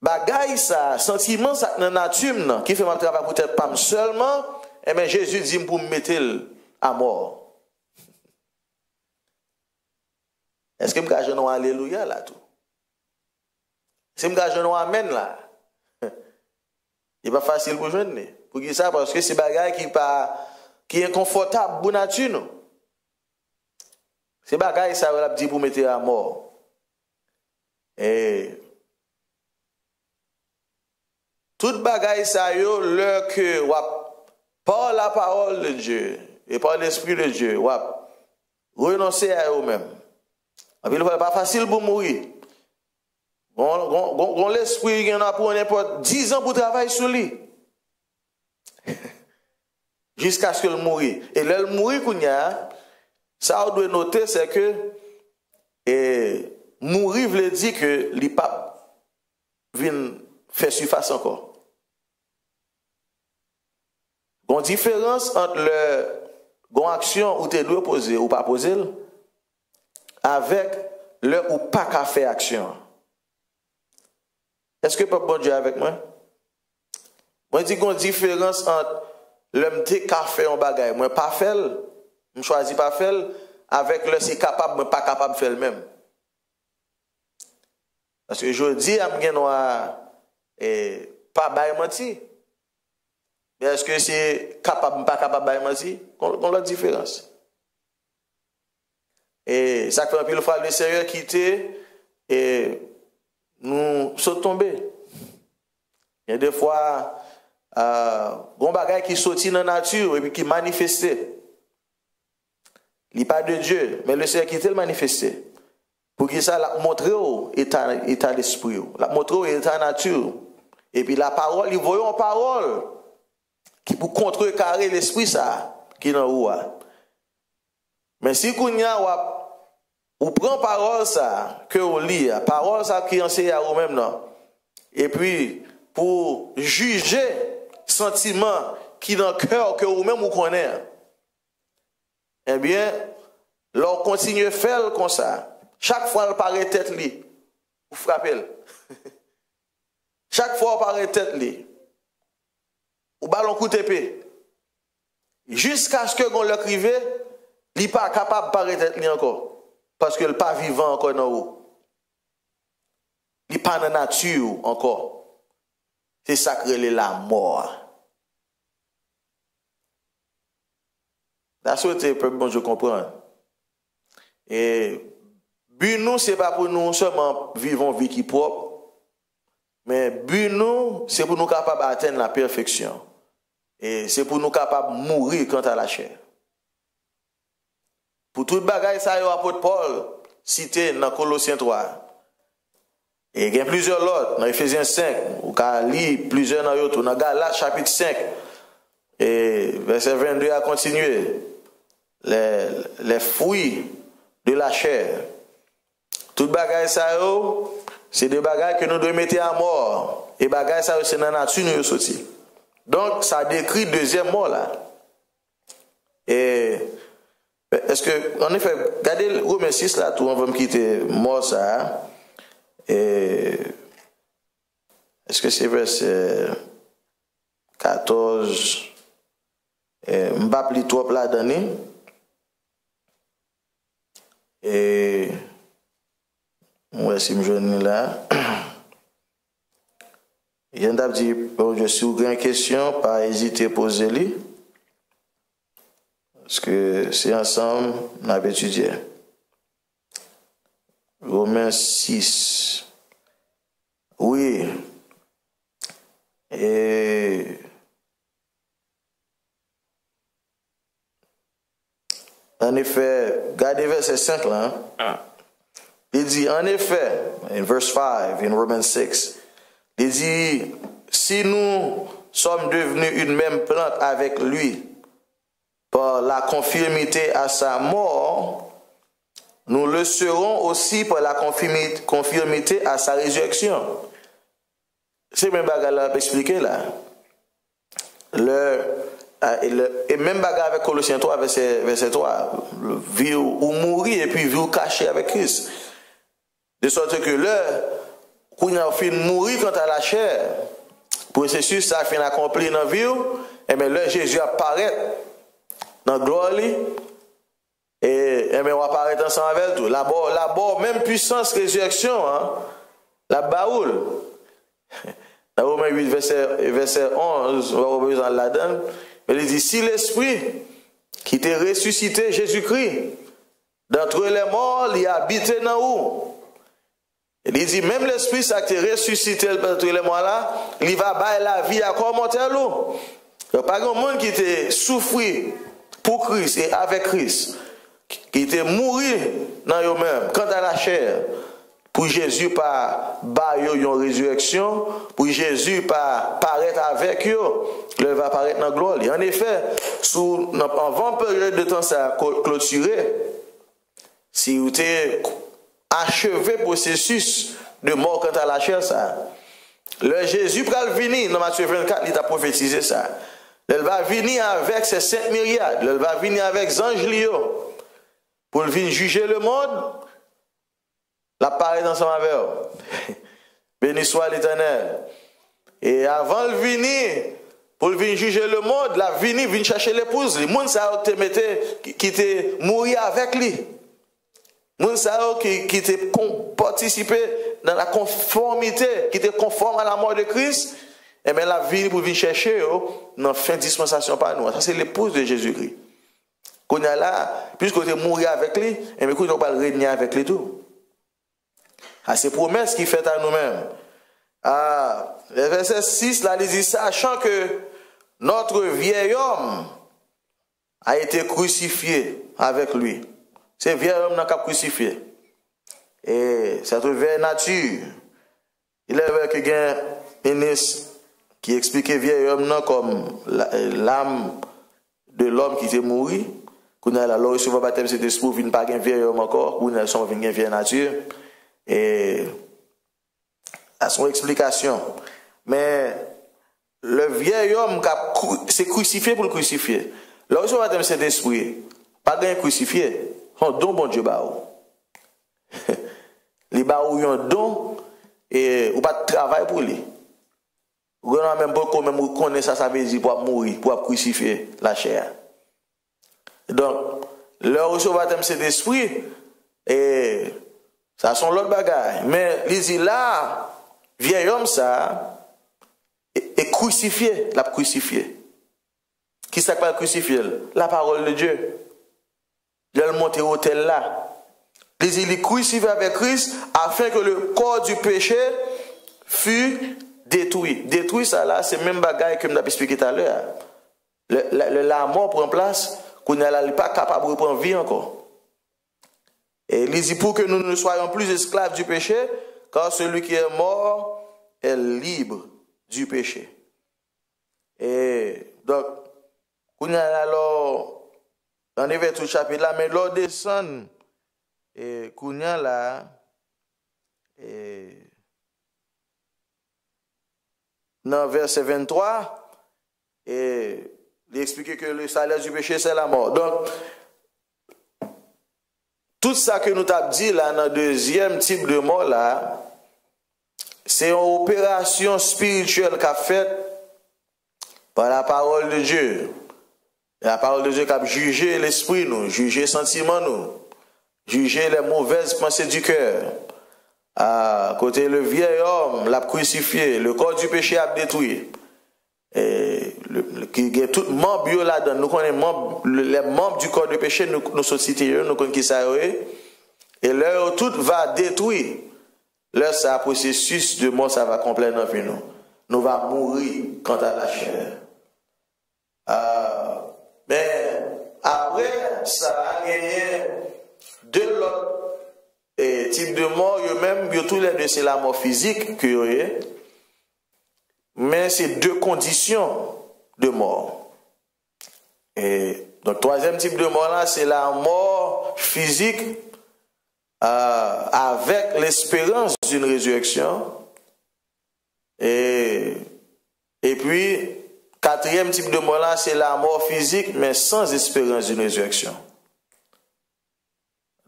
Bagay ça, sentiment ça dans nature qui fait mon travail peut-être pas seulement, et bien Jésus dit pour me mettre à mort. Est-ce que je gagne un alléluia là tout? Si je gagne un amen là, il n'est pas facile pour joindre. Pour qui ça? Parce que c'est bagay qui est confortable pour nature. C'est bagay ça on dit pour mettre à mort. Et tout bagay ça yo le que par la parole de Dieu et par l'esprit de Dieu renoncer à eux-mêmes. Il n'est pas facile pour mourir. On l'esprit qui en a pour n'importe 10 ans pour travailler sur lui. Jusqu'à ce qu'il mourit. Et le mourir qu'on y a, ça on doit noter c'est que mourir veut dire que les papes viennent faire surface encore. Il y a une différence entre l'action où tu dois poser ou pas poser avec le ou pas qu'à faire action. Est-ce que peuple bon Dieu avec moi? Moi je dis qu'il y a une différence entre l'homme qui a fait un bagage, moi pas faire, je choisis pas faire avec le c'est capable, mais pas capable de faire le même. Parce que je dis à moi pas bailler menti. Mais est-ce que c'est capable pas capable bailler menti? On la différence. Et ça fait un peu le frère le Seigneur quitter et nous sommes tombés. Il y a des fois bon bagay qui sorti dans la nature et puis qui manifestait. Il n'est pas de Dieu, mais le Seigneur qui te le manifesté. Pour que ça la montre au état d'esprit, la montre au état nature. Et puis la parole, il voit une parole qui pour contrecarrer l'esprit ça qui dans haut. Mais si kounya ou prend parole ça que on lit, parole ça qui enseigne à vous même non. Et puis pour juger sentiment qui dans le cœur que vous même vous connaissez. Eh bien, l'on continue à faire comme ça. Chaque fois, elle paraît tête li, vous frappez. Chaque fois, elle paraît tête li, ou ballon coup d'épée. Jusqu'à ce que on l'écrive, il n'est pas capable de paraître tête li encore. Parce qu'il n'est pas vivant encore dans haut. Il n'est pas dans la nature encore. C'est sacré la mort. La société peut bon je comprends. Et but nous c'est pas pour nous seulement vivre une vie qui propre, mais but nous c'est pour nous capables d'atteindre la perfection. Et c'est pour nous capables de mourir quant à la chair. Pour toute bagaille ça yo apôtre Paul cité dans Colossiens 3. Et il y a plusieurs autres dans Ephésiens 5, ou ka li plusieurs dans autres dans Galates chapitre 5 et verset 22 à continuer. Les fruits de la chair. Tout bagaille ça c'est des bagailles que nous devons mettre à mort. Et bagaille ça c'est dans la nature nous sorti. Donc ça décrit deuxième mort là. Et est-ce que en effet, regardez Romains 6 là, tout on va me quitter mort ça. Et est-ce que c'est verset 14 m'pa pli trop là donné. Et moi si me joindre là il y a dit je suis une question pas hésiter poser lui parce que c'est ensemble on a étudié Romains 6 oui et en effet, regardez verset 5 là. Il dit, en effet, in verse 5, in Romans 6, il dit, si nous sommes devenus une même plante avec lui par la conformité à sa mort, nous le serons aussi par la conformité à sa résurrection. C'est même bagarre là expliqué là. Et même bagarre avec Colossiens 3, verset 3, vie ou mourir et puis vie caché avec Christ. De sorte que là, quand on a fait mourir quant à la chair, processus ça a fait accomplir dans la vie, et bien là, Jésus apparaît dans la gloire, et bien on apparaît ensemble avec tout. Là-bas, même puissance résurrection, hein, la baoule. Dans Romains 8, verset 11, on va revenir dans la donne. Mais il dit, si l'Esprit qui t'a ressuscité Jésus-Christ d'entre les morts, il a habité dans vous. Il dit, même l'Esprit ça qui t'a ressuscité d'entre les morts là, il va bailler la vie à commenter l'eau. Il n'y a pas de monde qui t'a souffert pour Christ et avec Christ, qui t'a mouru dans eux-mêmes, quant à la chair. Pour Jésus pas bailler une résurrection, pour Jésus pas paraître avec eux, il va apparaître dans la gloire. En effet, avant période de temps ça clôturé, si vous avez achevé le processus de mort quant à la chair, ça, le Jésus va venir, dans Matthieu 24, il a prophétisé ça. Il va venir avec ses 5 myriades, il va venir avec les anges Lio, pour venir juger le monde. La parole ensemble avec eux. Béni soit l'Éternel. Et avant de venir, pour venir juger le monde, la venir chercher l'épouse. Les gens qui étaient mourir avec lui. Les gens qui étaient participé dans la conformité, qui étaient conformes à la mort de Christ. Et bien la venir pour venir chercher dans la fin de dispensation par nous. Ça c'est l'épouse de Jésus-Christ. Qu'on a là, puisqu'on est mourir avec lui, et bien qu'on ne pas le régner avec lui tout. À ces promesses qu'il fait à nous-mêmes. Le verset 6, là, il dit, sachant que notre vieil homme a été crucifié avec lui. C'est le vieil homme qui a crucifié. Et cette vieille nature, il est avec un ministre qui expliquait vieil homme comme l'âme de l'homme qui était mort. Quand on a reçu le baptême, c'est esprit, il n'y a pas un vieil homme encore, ou il sont une vieille nature. Et à son explication. Mais le vieil homme s'est crucifié pour le crucifier. Lorsque on cet esprit, pas de crucifié, un don bon Dieu baou. Les baou un don et ou pas de travail pour lui. Ou même beaucoup même connaît ça veut dire pour mourir, pour crucifier la chair. Donc, lorsque on cet esprit et ça sont l'autre bagaille. Mais il dit là, vieil homme ça, est crucifié, l'a crucifié. Qui s'appelle crucifié? La parole de Dieu. Il a monté au hôtel là. Il dit il est crucifié avec Christ afin que le corps du péché fût détruit. Détruit ça là, c'est même bagaille que je m'avais expliqué tout à l'heure. La mort prend place, qu'on n'est pas capable de prendre vie encore. Et il dit pour que nous ne soyons plus esclaves du péché, car celui qui est mort est libre du péché. Et donc, on a alors, dans les versets du chapitre là, mais l'on descend, et qu'on a là, et dans verset 23, et il explique que le salaire du péché c'est la mort. Donc, tout ça que nous avons dit là, dans le deuxième type de mort là, c'est une opération spirituelle qu'a faite par la parole de Dieu. La parole de Dieu qui a jugé l'esprit nous, jugé les sentiments nous, jugé les mauvaises pensées du cœur. À côté le vieil homme l'a crucifié, le corps du péché a détruit. Et tout membre là-dedans, nous connaissons les membres du corps de péché, nous sommes cités, nous connaissons qui ça est. Et là, tout va détruire. Là, ça processus de mort, ça va complètement dans nous. Nous allons mourir quant à la chair. Mais après, ça a gagné deux autres types de mort, même, tous les deux, c'est la mort physique que vous avez. Mais c'est deux conditions de mort. Et donc, troisième type de mort là, c'est la mort physique avec l'espérance d'une résurrection. Et puis, quatrième type de mort là, c'est la mort physique, mais sans espérance d'une résurrection.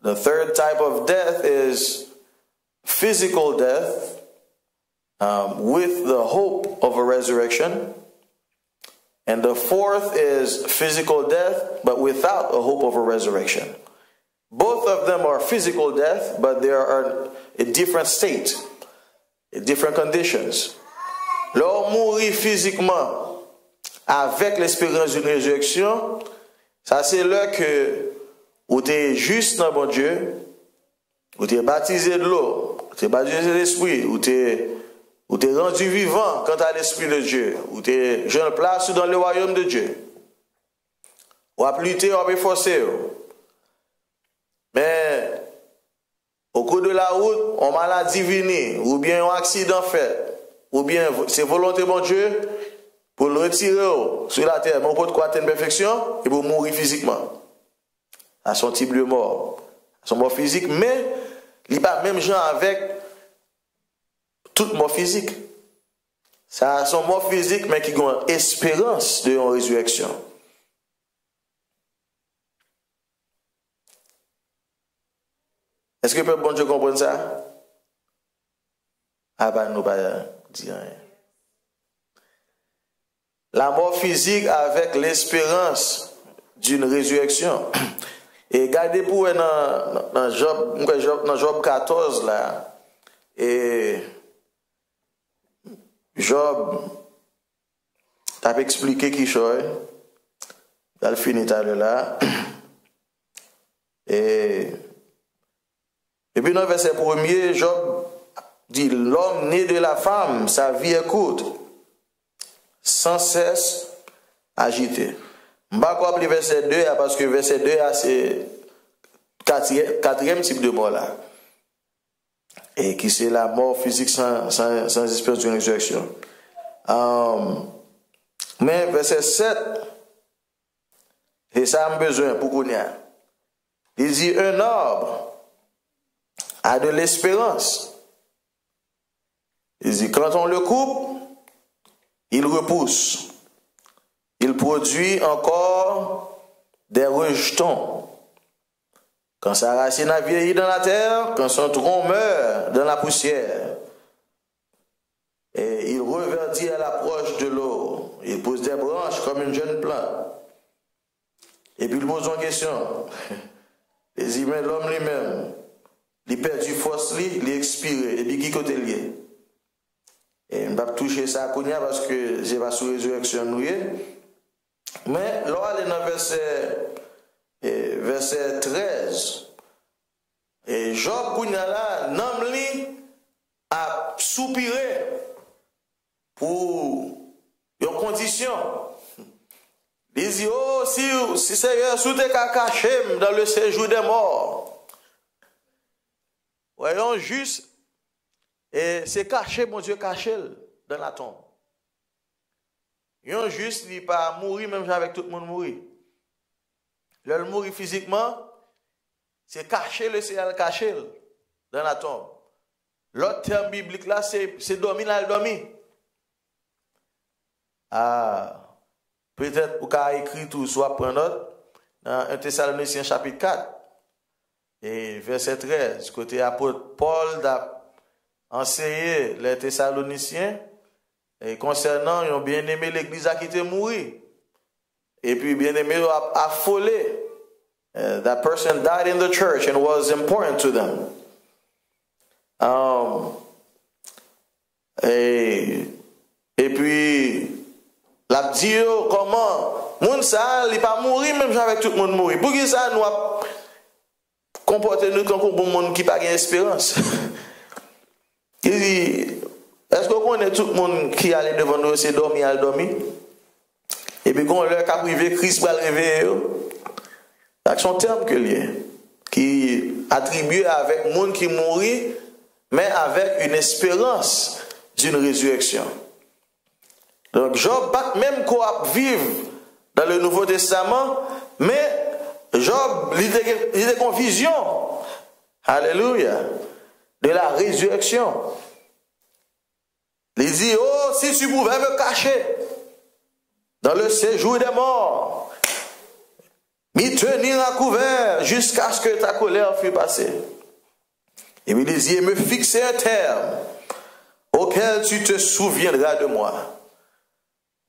The third type of death is physical death with the hope of a resurrection. And the fourth is physical death, but without a hope of a resurrection. Both of them are physical death, but they are in different states, in different conditions. L'homme mourit physiquement avec l'espérance d'une résurrection, ça c'est là que ou t'es juste dans bon Dieu, ou t'es baptisé de l'eau, ou t'es baptisé de l'esprit, ou t'es rendu vivant quant à l'esprit de Dieu, ou t'es jeune place dans le royaume de Dieu. Ou à lutter, ou à forcer. Mais au cours de la route, on maladie vini, ou bien un accident fait, ou bien c'est volonté de mon Dieu pour le retirer sur la terre, mais on peut quoi atteindre perfection et pour mourir physiquement. À son type de mort. À son mort physique, mais il n'est pas même genre avec toute mort physique. Ça a son mort physique, mais qui a une espérance de une résurrection. Est-ce que le peuple bon Dieu comprend ça? Ah ben, nous pas dire rien. La mort physique avec l'espérance d'une résurrection. Et regardez pour dans Job 14 là. Et Job t'a expliqué qui chose. Il finit tout à l'heure là. Et puis dans le verset 1er, Job dit, l'homme né de la femme, sa vie est courte, sans cesse agité. Je ne vais pas appeler verset 2 parce que verset 2 c'est quatrième type de mort là. Et qui c'est la mort physique sans espérance d'une résurrection. Mais verset 7, et ça a besoin pour qu'on y a. Il dit, un arbre a de l'espérance. Il dit, quand on le coupe, il repousse. Il produit encore des rejetons. Quand sa racine a vieilli dans la terre, quand son tronc meurt dans la poussière, et il reverdit à l'approche de l'eau. Il pousse des branches comme une jeune plante. Et puis il pose une question. Il dit, mais l'homme lui-même, il perd du force, il est expiré, et puis qui côté lié? Et je ne vais pas toucher ça à Kounia parce que je n'ai pas sous résurrection nouée. Mais là, on est dans verset 13. Et Job Kounia là, Namli a soupiré pour une condition. Il dit, oh, si Seigneur, sous tes caché dans le séjour des morts. Voyons juste, et c'est caché, mon Dieu, caché dans la tombe. Yon juste, il n'est pas mourir même avec tout le monde mourir. Le mourir physiquement, c'est caché le ciel, caché dans la tombe. L'autre terme biblique là, c'est dormir là, dormir. Ah, peut-être pour qu'à écrire tout, soit prendre note, dans 1 Thessaloniciens chapitre 4, et verset 13, côté apôtre Paul a enseigné les Thessaloniciens, et concernant, ils ont bien aimé l'église qui était mourir. Et puis bien aimé affolé. That person died in the church and was important to them. Et puis, la dit comment, moun ça, il pas mourir même avec tout le monde mourir. Pour qui ça nous a comporté nous comme un monde qui n'a pas d'espérance? Il dit, est-ce qu'on connaît tout le monde qui allait devant nous, c'est dormir, elle dormir? Et puis quand leur cap privé, Christ va le réveiller. C'est son terme que lié, qui attribue avec le monde qui mourit, mais avec une espérance d'une résurrection. Donc Job pas même quoi vivre dans le Nouveau Testament, mais Job il a une vision Alléluia. De la résurrection. Il dit, oh, si tu pouvais me cacher dans le séjour des morts, m'y tenir à couvert jusqu'à ce que ta colère fût passée. Et il dit, me fixer un terme auquel tu te souviendras de moi.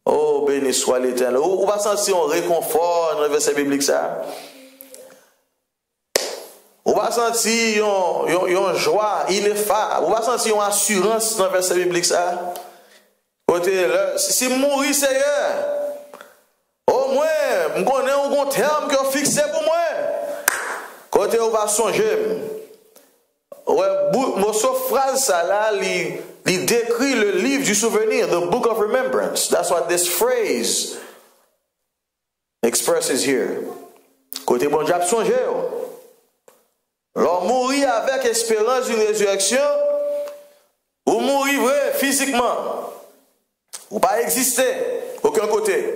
Oh, béni soit l'Éternel. On va sentir un réconfort dans le verset biblique ça. On va sentir une joie ineffable. On va sentir une assurance dans le verset biblique ça. Côté si mourir Seigneur, au moins, je connais un terme que fixé pour moi. Côté on va songer. Ouais, cette phrase ça là, il décrit le livre du souvenir, the book of remembrance. That's what this phrase expresses here. Côté bon Dieu a songé. Alors mourir avec espérance d'une résurrection, ou mourir vrai physiquement, ou pas exister aucun côté.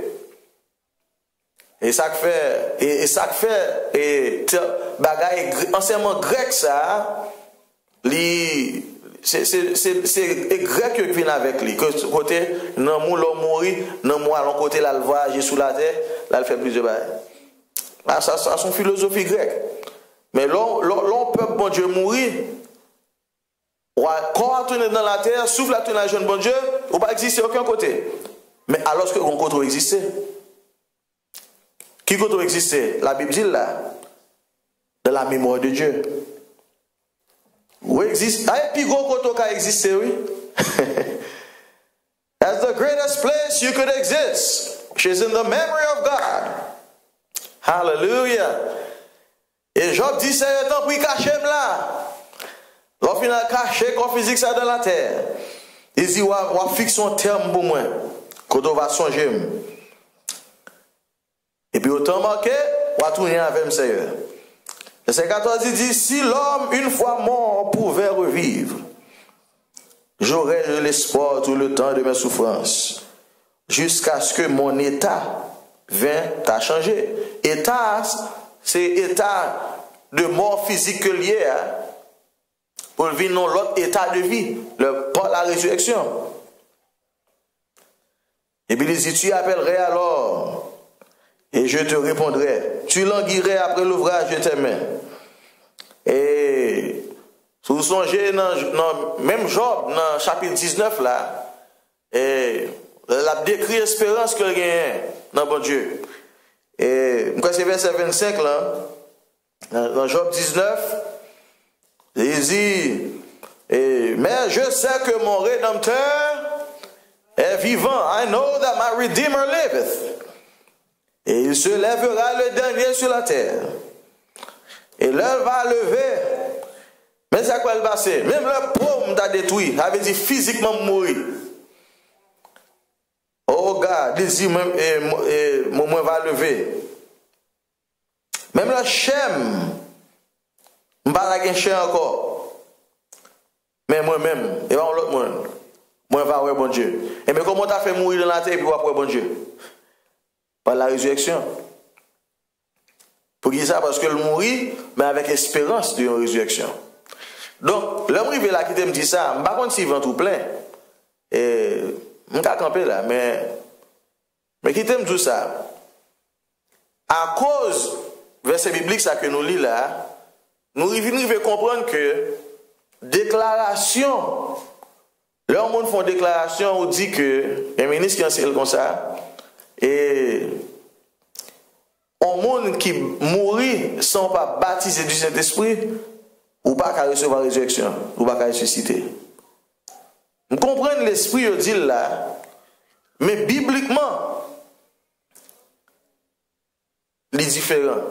Et ça fait bagaille enseignement grec ça. C'est grec qui vient avec lui. Côté, non, l'homme mourir, non, moi, l'on côté, là, le voyage sous la terre, là, il fait plus de bail. Ah, ça, c'est son philosophie grecque. Mais l'on peut, bon Dieu, mourir, corps tourner dans la terre, souffle à tourner dans la jeune, bon Dieu, ou pas exister aucun côté. Mais alors que on côté exister. Qui côté exister? La Bible dit là, dans la mémoire de Dieu. Où existe? Ah, et puis gros côté qui existe, oui. That's the greatest place you could exist, which is in the memory of God. Hallelujah. Et Job dit, c'est le temps pour y cacher là. Lorsqu'il a caché qu'on physique ça dans la terre. Il dit, on va fixer un terme pour moi. Quand on va songer. Et puis autant marqué, on va tourner avec le Seigneur. Verset 14 il dit, si l'homme une fois mort pouvait revivre, j'aurais de l'espoir tout le temps de mes souffrances, jusqu'à ce que mon état vint à changer. État, c'est état de mort physique lié pour vivre dans l'autre état de vie, par la résurrection. Et puis il dit, tu appellerais alors, et je te répondrai. Tu languirais après l'ouvrage de tes mains. Et si vous songez dans même Job, dans chapitre 19 là, et la décrit l'espérance que gagne dans bon Dieu. Et c'est verset 25 là, dans Job 19, il dit, mais je sais que mon Rédempteur est vivant. I know that my Redeemer liveth. Et il se lèvera le dernier sur la terre. Et l'heure va lever. Mais c'est quoi le passé? Même le paume t'a détruit. Ça veut dire physiquement mourir. Oh God, il dit mon va lever. Même le chem, je ne vais pas un chien encore. Mais moi-même, et pas l'autre monde. Moi, je vais voir bon Dieu. Et mais comment tu as fait mourir dans la terre et puis voir bon Dieu? Par la résurrection. Pour qui ça? Parce que le mourir, mais avec espérance de résurrection. Donc, l'homme arrivé là qui me dit ça, je ne sais pas s'il vend tout plein. Et je vais camper là, mais qui t'aime tout ça? À cause, verset biblique ça que nous lisons là, nous devons comprendre que déclaration, là, on fait une déclaration, on dit que, un ministre qui enseigne comme ça, et un monde qui mourit sans pas baptiser du Saint-Esprit, ou pas qu'à recevoir la résurrection, ou pas qu'à ressusciter. Vous comprenez l'esprit, je dis là, mais bibliquement, il est différent.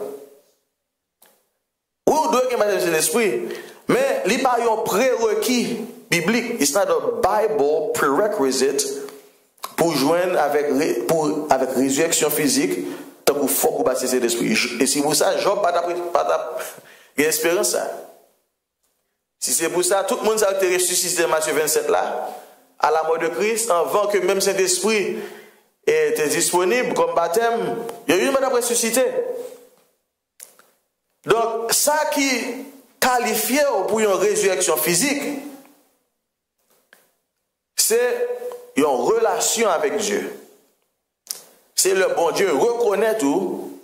Oui, vous devez baptiser l'esprit, mais il n'y a pas un prérequis biblique. It's not a Bible prerequisite pour joindre avec résurrection physique, tant qu'il faut qu'on baptise l'esprit. Et si pour ça, Job pas d'espérance ça. Si c'est pour ça, tout le monde a été ressuscité Matthieu 27 là, à la mort de Christ, avant que même Saint-Esprit était disponible comme baptême, il y a eu une ressuscité. Donc, ça qui qualifié pour une résurrection physique, c'est une relation avec Dieu. C'est le bon Dieu reconnaît tout,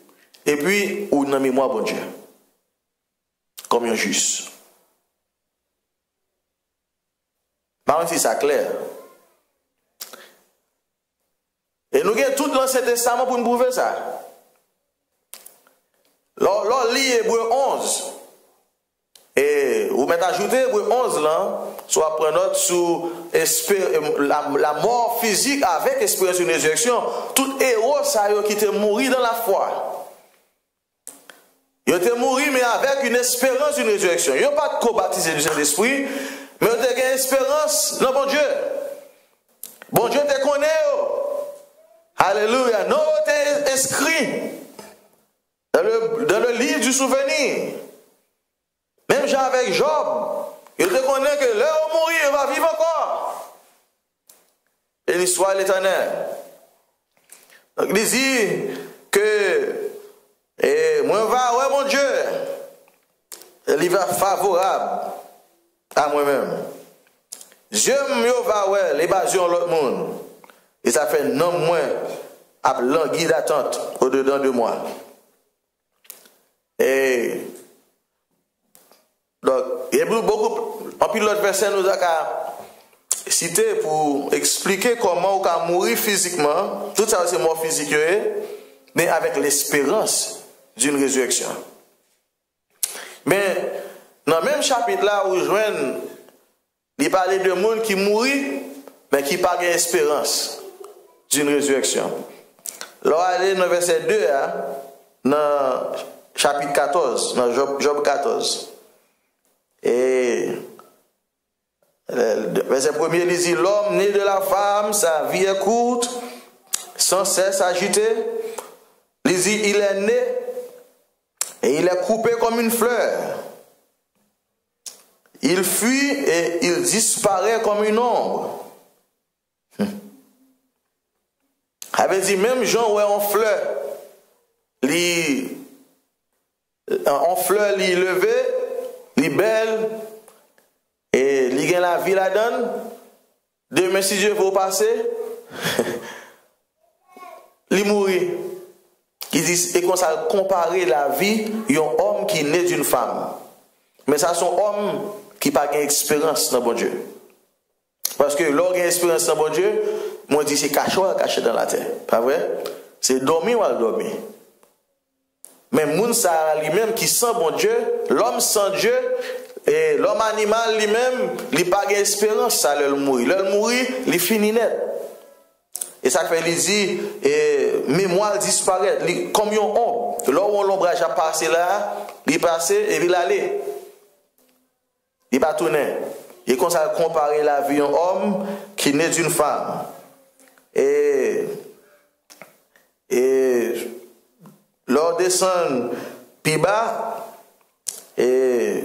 et puis ou dans mémoire bon Dieu. Comme un juste. Par exemple, si c'est clair. Et nous avons tout l'Ancien Testament pour nous prouver ça. L'on lit Hébreu 11. Et vous mettez ajouté Hébreu 11 là, soit prendre note sur la mort physique avec espérance d'une résurrection. Tout héros ça qui était mort dans la foi. Il était mort mais avec une espérance d'une résurrection. Il n'y a pas de co-baptisé du Saint-Esprit, mais il y a une espérance dans bon Dieu. Bon Dieu te connaît. Alléluia. Non, tu es inscrit dans le livre du souvenir. Même Jean avec Job, il te connaît que l'heure où mourir, il va vivre encore. Et l'histoire de l'Éternel. Donc il dit que moi va, ouais mon Dieu, il va favorable à moi-même. Dieu me va, ouais, l'évasion de l'autre monde. Et ça fait non moins à languir d'attente au-dedans de moi. Et donc, il y a beaucoup, en plus l'autre verset nous a cité pour expliquer comment on peut mourir physiquement. Tout ça c'est mort physique, mais avec l'espérance d'une résurrection. Mais dans le même chapitre là où il parlait de monde qui mourit, mais qui n'a pas d'espérance d'une résurrection. Là, allez dans verset 2, dans chapitre 14, dans Job 14. Et verset 1er, il dit, l'homme né de la femme, sa vie est courte, sans cesse agité. Il dit, il est né et il est coupé comme une fleur. Il fuit et il disparaît comme une ombre. Avait dit, même Jean, ouais, en fleur, il levé, il belle, et il gagne la vie la donne. Demain, si Dieu veut passer, il mourit. Il dit, et qu'on ça comparer la vie d'un homme qui naît d'une femme. Mais ça, son homme qui n'a pas d'expérience dans bon Dieu. Parce que l'homme qui a expérience dans bon Dieu, moi je dis c'est caché dans la terre. Pas vrai? C'est dormir ou à dormir. Mais moun ça lui-même qui sent bon Dieu, l'homme sans Dieu, et l'homme animal lui-même, il n'a pas d'espérance, ça le mourir. Le mourir, il finit net. Et ça fait, il dit, mémoire disparaît, comme un homme. Là où l'ombrage a passé là, il passe et il allait. Il va tourner. Et comme ça, comparer la vie d'un homme qui naît d'une femme. Et l'on descend plus bas, et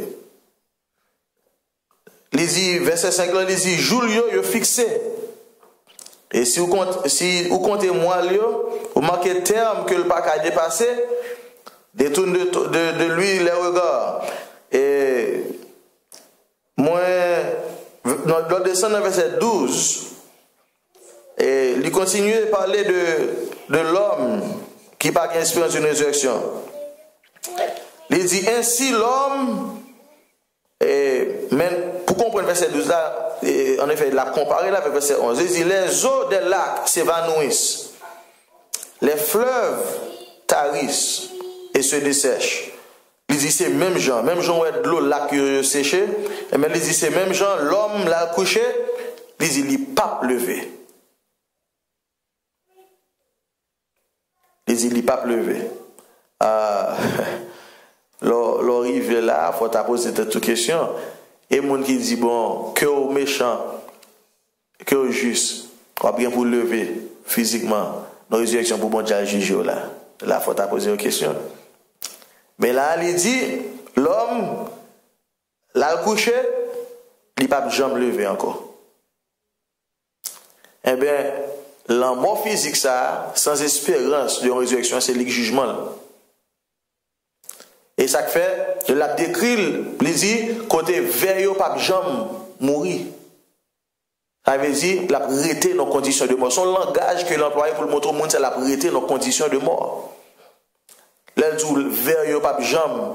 il dit, verset 5, il dit, Julio, il est fixé. Et si vous comptez moi, vous marquez terme que le pas a dépassé, détourne de lui les regards. Et moi, dans descendre dans verset 12, et il continue de parler de l'homme qui n'a pas d'espérance d'une résurrection. Il dit ainsi l'homme, mais pour comprendre verset 12 là, en effet, il a comparé là avec verset 11. Il dit les eaux des lacs s'évanouissent, les fleuves tarissent et se dessèchent. Il dit c'est même gens où de l'eau là qui est séchée, mais il dit c'est même gens, l'homme l'a couché, il dit il n'est pas levé. Il dit il n'est pas levé. L'arrivée là, il faut poser cette question. Et les gens qui disent bon, que au méchant, que au juste, on va bien pour lever physiquement, dans la résurrection pour bon Dieu juger là. Là, il faut poser une question. Mais là, il dit, l'homme, là, le couché, il n'a pas jamais levé encore. Eh bien, la mort physique, ça, sans espérance de résurrection, c'est le jugement. Et ça fait, je l'ai décrit, il dit, côté veilleux pas jamais mourir. Ça veut dire, la arrêter nos conditions de mort. Son langage que l'employé pour le montrer au monde, c'est la arrêter nos conditions de mort. Là, il dit, veilleux pas jamais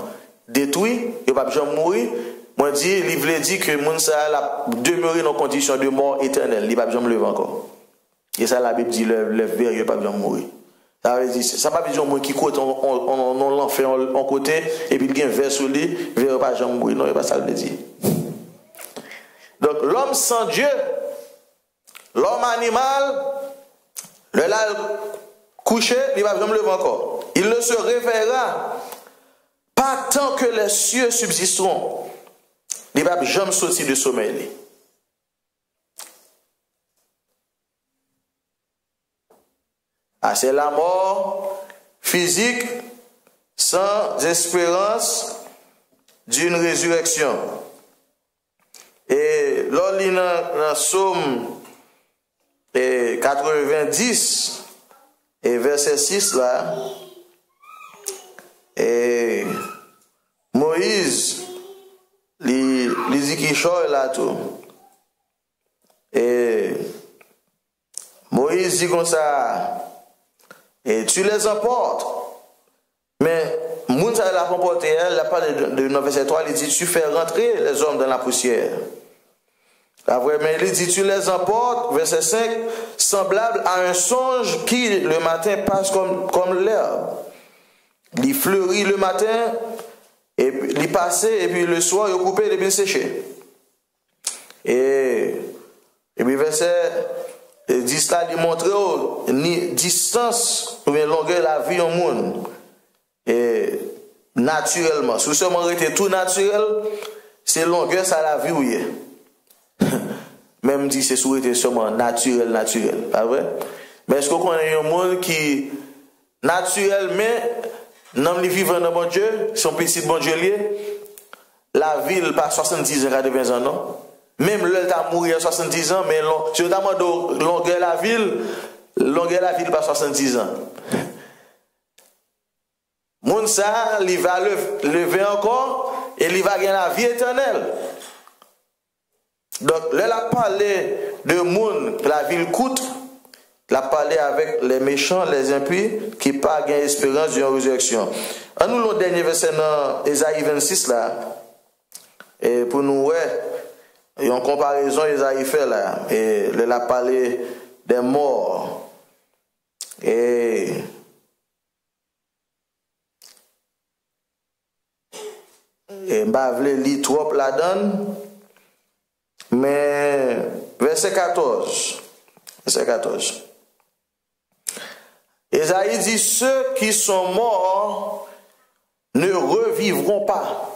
détruit, il pas jamais mourir. Moi, dit, il veut dire que monde ça la demeurer dans conditions de mort éternelle, il va jamais lever encore. Et ça, la Bible dit, le veilleux pas jamais mourir. Ça veut dire, ça pas besoin de qui côté on l'enfer en côté et puis il y a un verre sur lui, il ne va pas jamais mourir. Non, il pas ça le dire. Donc l'homme sans Dieu, l'homme animal, le là couché, il va jamais lever encore. Il ne se réveillera pas tant que les cieux subsisteront. Il ne va jamais sortir de sommeil. Ah, c'est la mort physique sans espérance d'une résurrection. Et lors dans Psaume 90 et verset 6 là, et Moïse les dit qu'il chante là tout. Et Moïse dit comme ça. Et tu les emportes. Mais Mounsa l'a emporté, elle, pas de verset 3, il dit tu fais rentrer les hommes dans la poussière. Après, mais il dit tu les emportes, verset 5, semblable à un songe qui le matin passe comme l'herbe. Il fleurit le matin, et il passe, et puis le soir, il est coupé, et puis séché. Et puis verset 10 là, il montre ni distance ou bien longueur de la vie au monde. Et naturellement, si seulement était tout naturel, c'est longueur ça la vie où il est. Même si c'est souhaité seulement naturel, pas vrai? Mais est-ce qu'on connaît un monde qui naturellement, non les vivant dans bon Dieu, son petit bon Dieu lié, la ville pas 70 ans, 80 ans, non? Même là, il a mouru à 70 ans, mais si on demande longueur la ville pas 70 ans. Moun ça, il va lever encore et il va gagner la vie éternelle. Donc, là, il a parlé de moun, la ville coûte, il a parlé avec les méchants, les impies, qui n'ont pas gagné espérance d'une résurrection. En nous, le dernier verset dans Ésaïe 26, là, et pour nous, ouais, et en comparaison, Isaïe fait là, et il a parlé des morts. Et m'a voulu lire trop la donne, mais verset 14. Isaïe dit ceux qui sont morts ne revivront pas.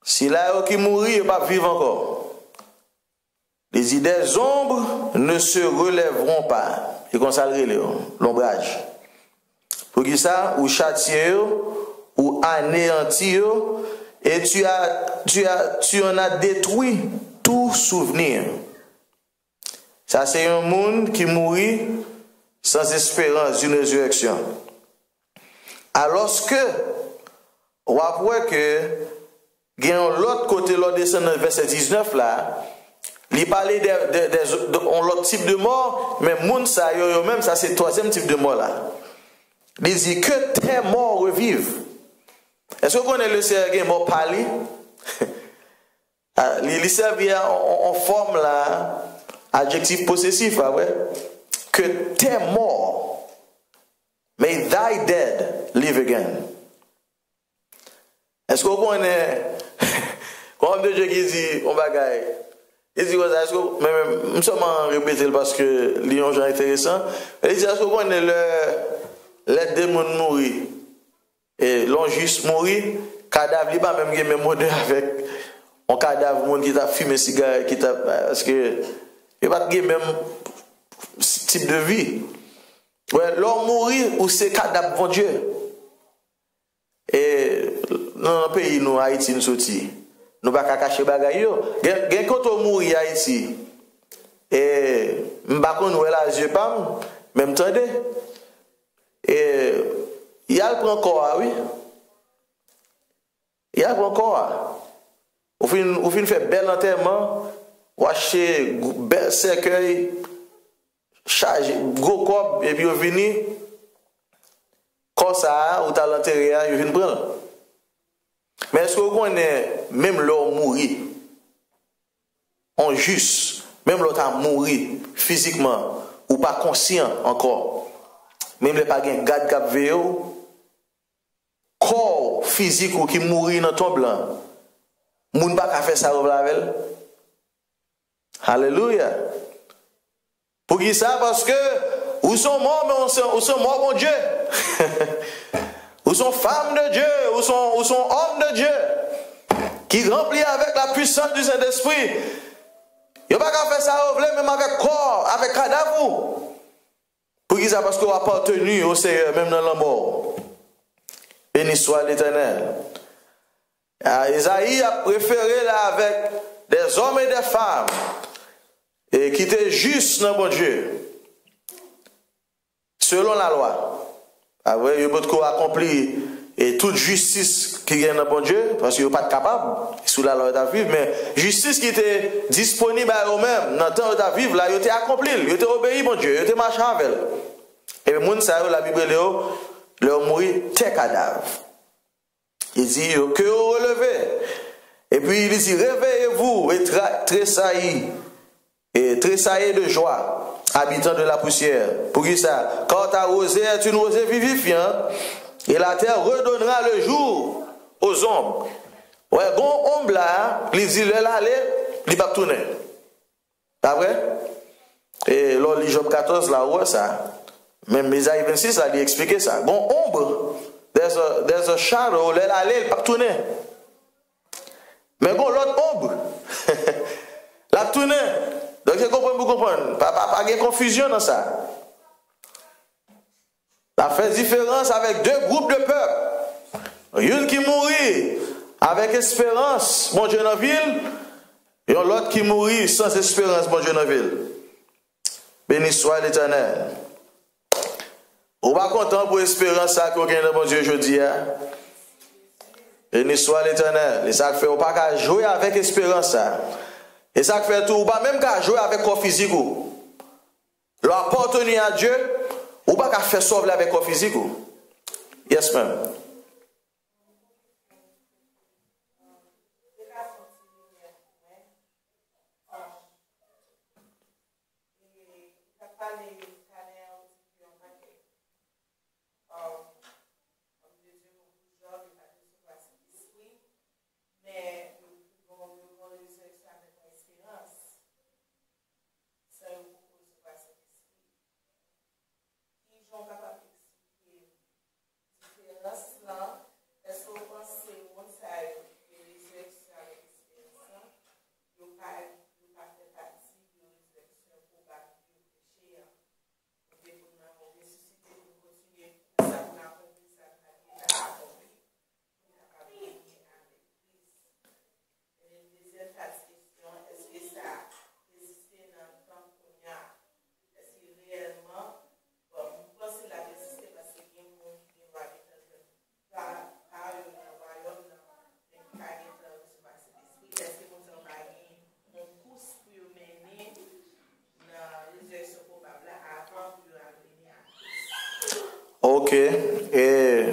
Si là qui mourit, il ne va pas vivre encore. Les idées des ombres ne se relèveront pas. Et comme ça, l'ombrage. Pour qui ça? Ou châtier, ou anéantir, et tu en as détruit tout souvenir. Ça, c'est un monde qui mourit sans espérance d'une résurrection. Alors que, on va voir que, l'autre côté, l'autre descend dans verset 19 là, il parlait de l'autre type de mort, mais moun ça, même ça c'est le troisième type de mort là. Il dit que tes morts revivent. Est-ce que vous connaissez le sergent mort parler? Il servait en forme là, adjectif possessif, ouais. Que tes morts, may thy dead live again. Est-ce que vous connaissez, comme de Dieu qui dit, on va gagner. Il dit, est-ce que, même, nous sommes en répéter parce que Lyon est intéressant. Il dit, est-ce que vous connaissez les démons mourir? Et l'on juste mourir, cadavre, il n'y a pas même modèle avec un cadavre qui t'a fumé cigare, qui t'a, parce que, il n'y a pas de même type de vie. Ouais, l'on mourir ou c'est cadavre pour Dieu. Et dans le pays, nous, Haïti, nous sommes nous ne pouvons pas cacher les bagailles. Quand on mourit à Haïti, et nous ne pouvons pas nous yeux, même tendez. Et il a le prend corps, oui. Il a le prend corps. Ou fin fait bel enterrement, ou acheter bel cercueil, charge, gros corps, et puis vous venez, comme ça, ou t'as l'enterré, vous venez prendre. Mais est-ce que vous connaissez, même l'homme mourir, en juste, même l'autre a mouru physiquement, ou pas conscient encore, même les pas de garde cap véo, corps physique ou qui mourit dans ton blanc, moun pas faire ça avec. Alléluia. Pour qui ça? Parce que ou sont morts, mais ou sont morts, mon Dieu. Ou sont femmes de Dieu, ou sont hommes de Dieu, qui remplis avec la puissance du Saint-Esprit. Il n'y a pas qu'à faire ça même avec corps, avec cadavre. Pour qui ça? Parce qu'on a appartenu au Seigneur, même dans la mort. Béni soit l'Éternel. Isaïe a préféré là avec des hommes et des femmes et qui étaient justes dans bon Dieu, selon la loi. Après, il peut accomplir et toute justice qui vient dans bon Dieu, parce qu'il n'est pas capable, sous la loi de vivre, mais justice qui était disponible à eux-mêmes, dans le temps de vivre, là, il était accompli, il était obéi, bon Dieu, il était marché avec. Et les gens, la Bible, leur mourir tes cadavres. Il dit que vous relevez. Et puis il dit réveillez-vous et tressaillez de joie, habitants de la poussière. Pour qui ça? Quand ta rosée est une rosée vivifiante, et la terre redonnera le jour aux ombres. Ouais, bon ombre là, il dit l'aller, il va tourner. Pas vrai? Et lors de Job 14 là, ouais ça. Même Isaïe 26 là, il expliqué ça. Bon ombre. There's a shadow, l'aller, il va tourner. Mais bon, l'autre ombre, la tourner. Donc, vous comprenez, pas de confusion dans ça. Ça fait différence avec deux groupes de peuples. Une qui mourit avec espérance, mon Dieu dans la ville, et l'autre qui mourit sans espérance, mon Dieu dans la ville. Béni soit l'Éternel. On va content pour l'espérance ça qu'on a dans mon Dieu aujourd'hui. Béni soit l'Éternel. Et ça fait, on ne peut pas jouer avec espérance ça. Et ça fait tout, on ne peut pas même jouer avec corps physique. L'appartenir à Dieu, on ne peut pas faire sauver avec corps physique. Yes, ma'am. Ok, et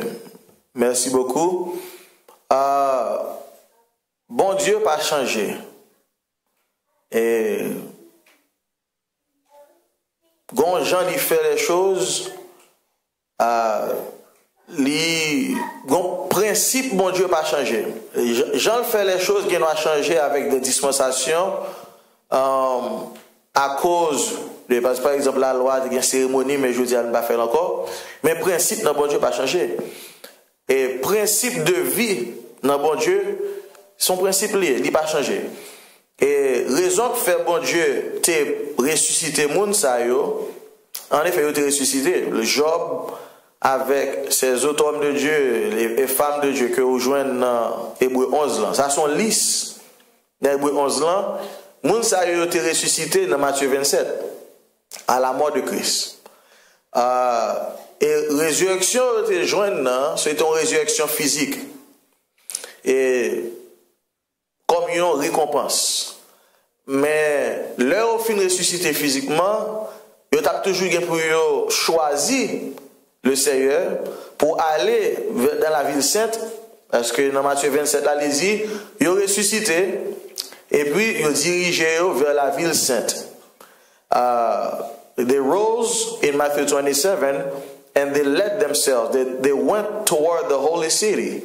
merci beaucoup. Bon Dieu pas changé. Et quand Jean lui fait les choses, le principe, bon Dieu pas changé. Jean fait les choses qui n'ont changé avec des dispensations à cause de, par exemple, la loi de la cérémonie, mais je dis à ne pas faire encore. Mais principe, non, bon Dieu pas changé. Et principe de vie, non, bon Dieu, son principe lié, il pas changé. Et raison que fait bon Dieu te ressuscité moun sa yo, en effet, il te ressuscité. Le Job avec ces autres hommes de Dieu et femmes de Dieu que vous joignez dans Hébreu 11 là. Ça sont lisses. Dans Hébreu 11 là, moun sa yo te ressuscité dans Matthieu 27 à la mort de Christ. Et résurrection, c'est une résurrection physique. Et comme une récompense. Mais leur fin ressuscité physiquement, ils ont toujours pour choisir le Seigneur pour aller dans la ville sainte. Parce que dans Matthieu 27, allez-y, ils ont ressuscité et puis ils ont dirigé vers la ville sainte. They rose in Matthew 27 and they led themselves. They went toward the holy city.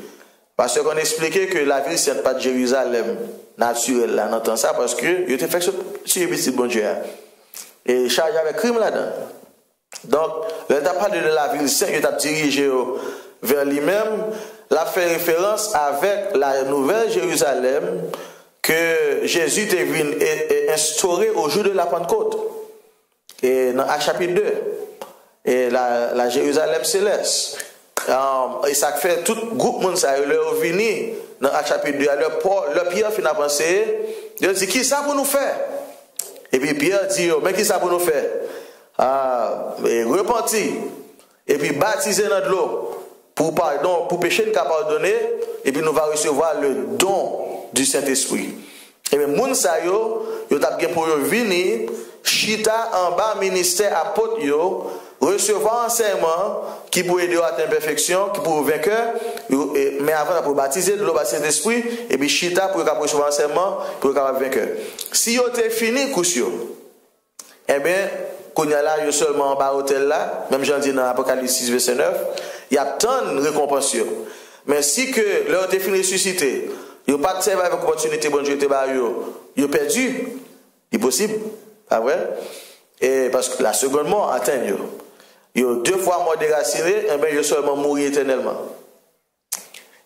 Parce qu'on expliquait que la ville sainte pas de Jérusalem naturelle là, on entend ça parce que il était fait sur petit bon Dieu. Et chargé avec crime là-dedans. Donc, le t'a parlé de la ville sainte, il t'a dirigé vers lui-même, l'a fait référence avec la nouvelle Jérusalem que Jésus est venu instaurer au jour de la Pentecôte. Et dans Actes chapitre 2, et la Jérusalem céleste. Et ça fait tout groupe monde ça leur venu dans Actes chapitre 2 le Pierre finit à penser, il dit qui ça pour nous faire? Et puis Pierre dit mais qui ça pour nous faire? Repentir et puis baptiser dans de l'eau pour pardon pour péché nous pardonner et puis nous va recevoir le don du Saint-Esprit. Et bien moun ça yo t'a bien pour venir chita en bas ministère apôtre yo recevoir enseignement qui pour aider à atteindre perfection, qui pour vainqueur, mais avant pour baptiser de l'eau du Saint-Esprit et puis chita pour recevoir enseignement pour capable vainqueur. Si yo t'es fini couche eh bien qu'on y a là yo seulement en bas hôtel là, même j'en dis dans Apocalypse 6 verset 9, il y a tant de récompenses. Mais si que leur t'es fini ressuscité, yo pas de servir avec opportunité bon Dieu te ba yo perdu, c'est possible, pas vrai? Et parce que la seconde mort atteint yo. Yo 2 fois mort déraciné, et bien yo seulement mourir éternellement.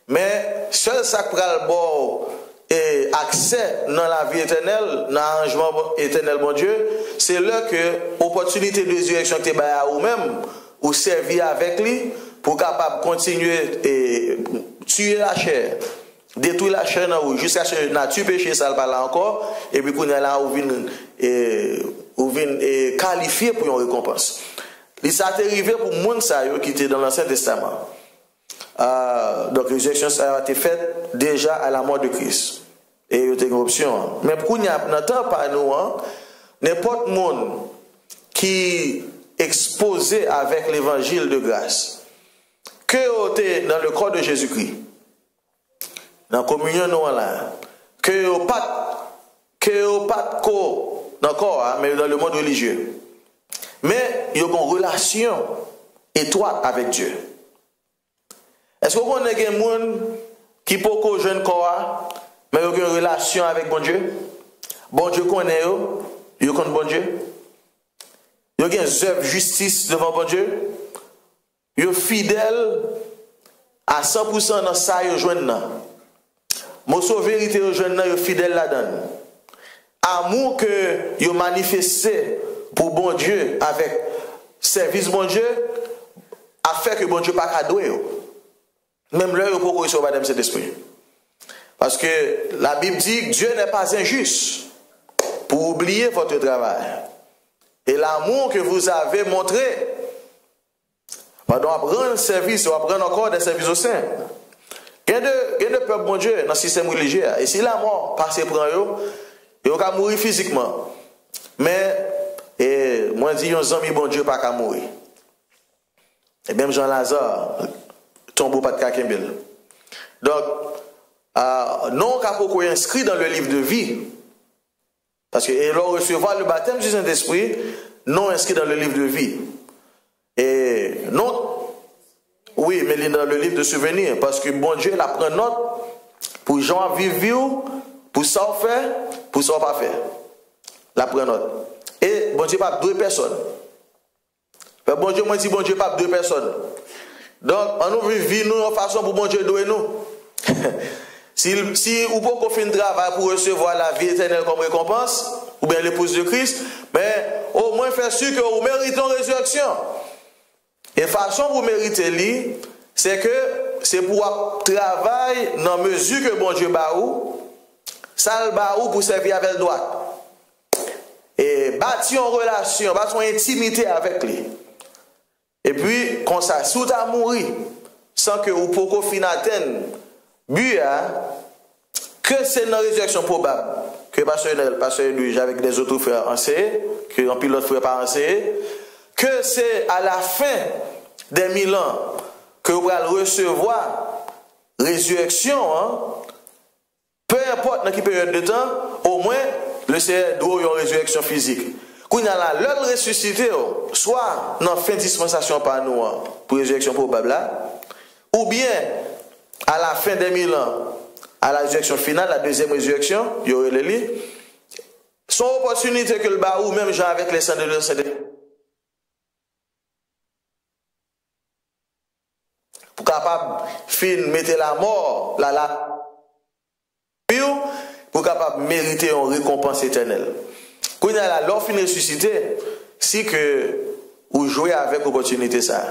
Mais seul ça qui pral bon et accès dans la vie éternelle, dans l'arrangement éternel bon Dieu, c'est là que opportunité de résurrection que tu as ou même ou servir avec lui pour capable continuer et tuer la chair, détruire la chair jusqu'à ce que la nature péché ça pas là encore et puis qu'on est là ou vient qualifié pour une récompense. Il s'est arrivé pour monde ça qui était dans l'Ancien Testament. Donc la résurrection ça a été faite déjà à la mort de Christ. Et il y a une option. Mais pour nous, n'entend pas nous, n'importe monde qui est exposé avec l'évangile de grâce, que tu es dans le corps de Jésus-Christ, dans la communion nous là, que vous pas dans le corps, mais dans le monde religieux. Mais il y a une relation étroite avec Dieu. Est-ce que vous connaissez des gens qui peuvent jouer un corps, mais il y a une relation avec bon Dieu? Bon Dieu connaît eux, il connaît bon Dieu. Il y a une œuvre justice devant bon Dieu. Il est fidèle à 100% dans ça, il joue là. Morceau vérité, il joue là, il est fidèle là-dedans. Amour que il manifesté pour bon Dieu avec service bon Dieu a fait que bon Dieu pas cadeau. Même là, il faut qu'on soit Madame Saint-Esprit. Parce que la Bible dit que Dieu n'est pas injuste pour oublier votre travail. Et l'amour que vous avez montré, pendant apprendre service, ou apprendre encore des services au sein. Il y a de peuple, bon Dieu, dans le système religieux. Et si la mort passe pour eux, ils vont mourir physiquement. Mais, moi, je dis, un ami, bon Dieu, pas qu'à mourir. Et même Jean-Lazare, tombeau pas de Kakembel. Donc, non qu'à pourquoi inscrit dans le livre de vie. Parce que et leur recevoir le baptême du Saint-Esprit, non inscrit dans le livre de vie. Et non, oui, mais dans le livre de souvenirs, parce que bon Dieu, il prend note pour gens vivre, pour ça faire, pour ça pas faire. La prend note. Et bon Dieu, pas 2 personnes. Bon Dieu, moi, dit bon Dieu, pas 2 personnes. Donc, on nous vit nous en façon pour bon Dieu douer nous. Si vous pouvez faire un travail pour recevoir la vie éternelle comme récompense, ou bien l'épouse de Christ, mais au moins faire sûr que vous méritez une résurrection. Et façon pour mériter, c'est que c'est pour travailler dans la mesure que bon Dieu baou, ça le baou pour servir avec le droit. Et bâtir une relation, bâtir une intimité avec lui. Et puis, quand ça, si tu as mouru, sans que vous pouvez finir atteindre, que c'est une résurrection probable, que pasteur Edwige avec des autres frères enseignent, que un pilote frère pas enseigner, que c'est à la fin des 1000 ans que vous allez recevoir résurrection, hein, peu importe dans quelle période de temps, au moins le Seigneur doit avoir une résurrection physique. Quand il y a la l'autre ressuscité, soit dans la fin de dispensation par nous, pour résurrection probable, ou bien à la fin des 1000 ans, à la résurrection finale, la deuxième résurrection, il y aurait le lit. Son opportunité que le bas ou même genre avec les saints de Dieu, pour capable de mettre la mort, pour capable de mériter une récompense éternelle. Quand il y a l'offre fin ressuscité, si que vous jouez avec l'opportunité ça,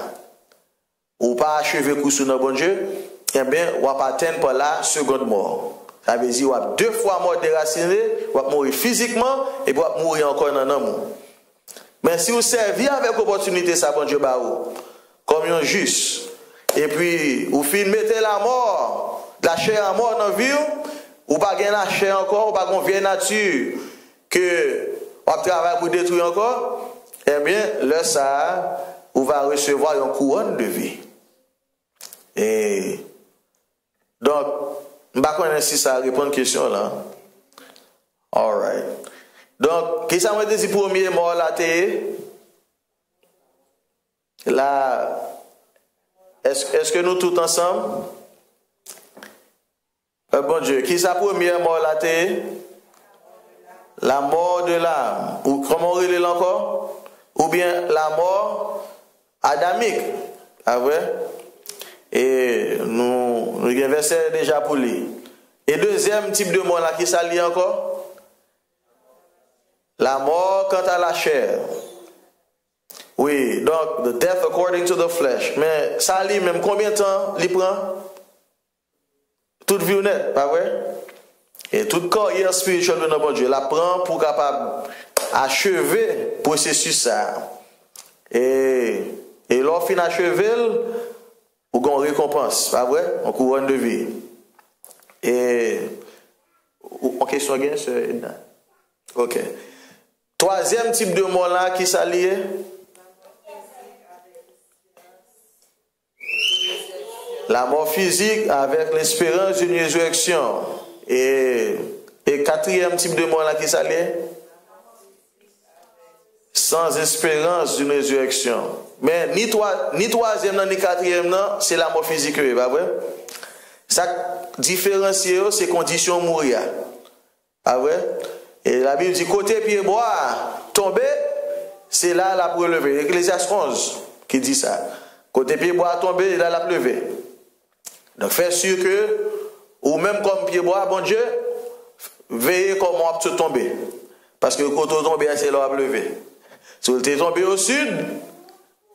ou pas achever coup sur notre bon Dieu, eh bien, on va pas atteindre par la seconde mort. Ça veut dire, on va 2 fois mort déraciné, on va mourir physiquement, et on va mourir encore dans l'amour. Mais si vous servez avec l'opportunité ça, bon Dieu, comme un juste, et puis, vous mettez la mort, la chair à mort dans la vie, ou pas gagner la chair encore, ou pas une vieille nature, que on travaille pour détruire encore, eh bien, là, ça, on va recevoir une couronne de vie. Et donc, je ne sais pas si ça répond à la question là. All right. Donc, qui ça m'a dit premier mort là, là, est-ce que nous tous ensemble? Bon Dieu, qui ça premier mort là, la mort de l'âme. Ou comment on relève encore? Ou bien la mort adamique. Ah ouais? Et nous avons un verset déjà pour lui. Et deuxième type de mort là qui s'allie encore? La mort quant à la chair. Oui, donc the death according to the flesh. Mais ça lit même combien de temps il prend? Toute vie honnête, pas vrai? Et toute carrière spirituelle de notre Dieu la prend pour capable achever le processus ça. Et lorsqu'on finit achevé, vous avez une récompense, pas vrai? En couronne de vie. Et en question gain, c'est Edna. Ok. Troisième type de mort là qui s'allie. La mort physique avec l'espérance d'une résurrection. Et quatrième type de mort là qui s'allie. Sans espérance d'une résurrection. Mais ni troisième ni quatrième, c'est la mort physique, pas vrai? Ça différencie, c'est condition mourir. Pas vrai? Et la Bible dit côté pied bois, tomber, c'est là la relever. Ecclésiaste 11 qui dit ça. Côté pied bois tomber, là la lever. Donc faites sûr que, ou même comme pied bois, bon Dieu, veillez comment tu tomber. Parce que quand on tombe, c'est là à lever. Si vous êtes tombé au sud,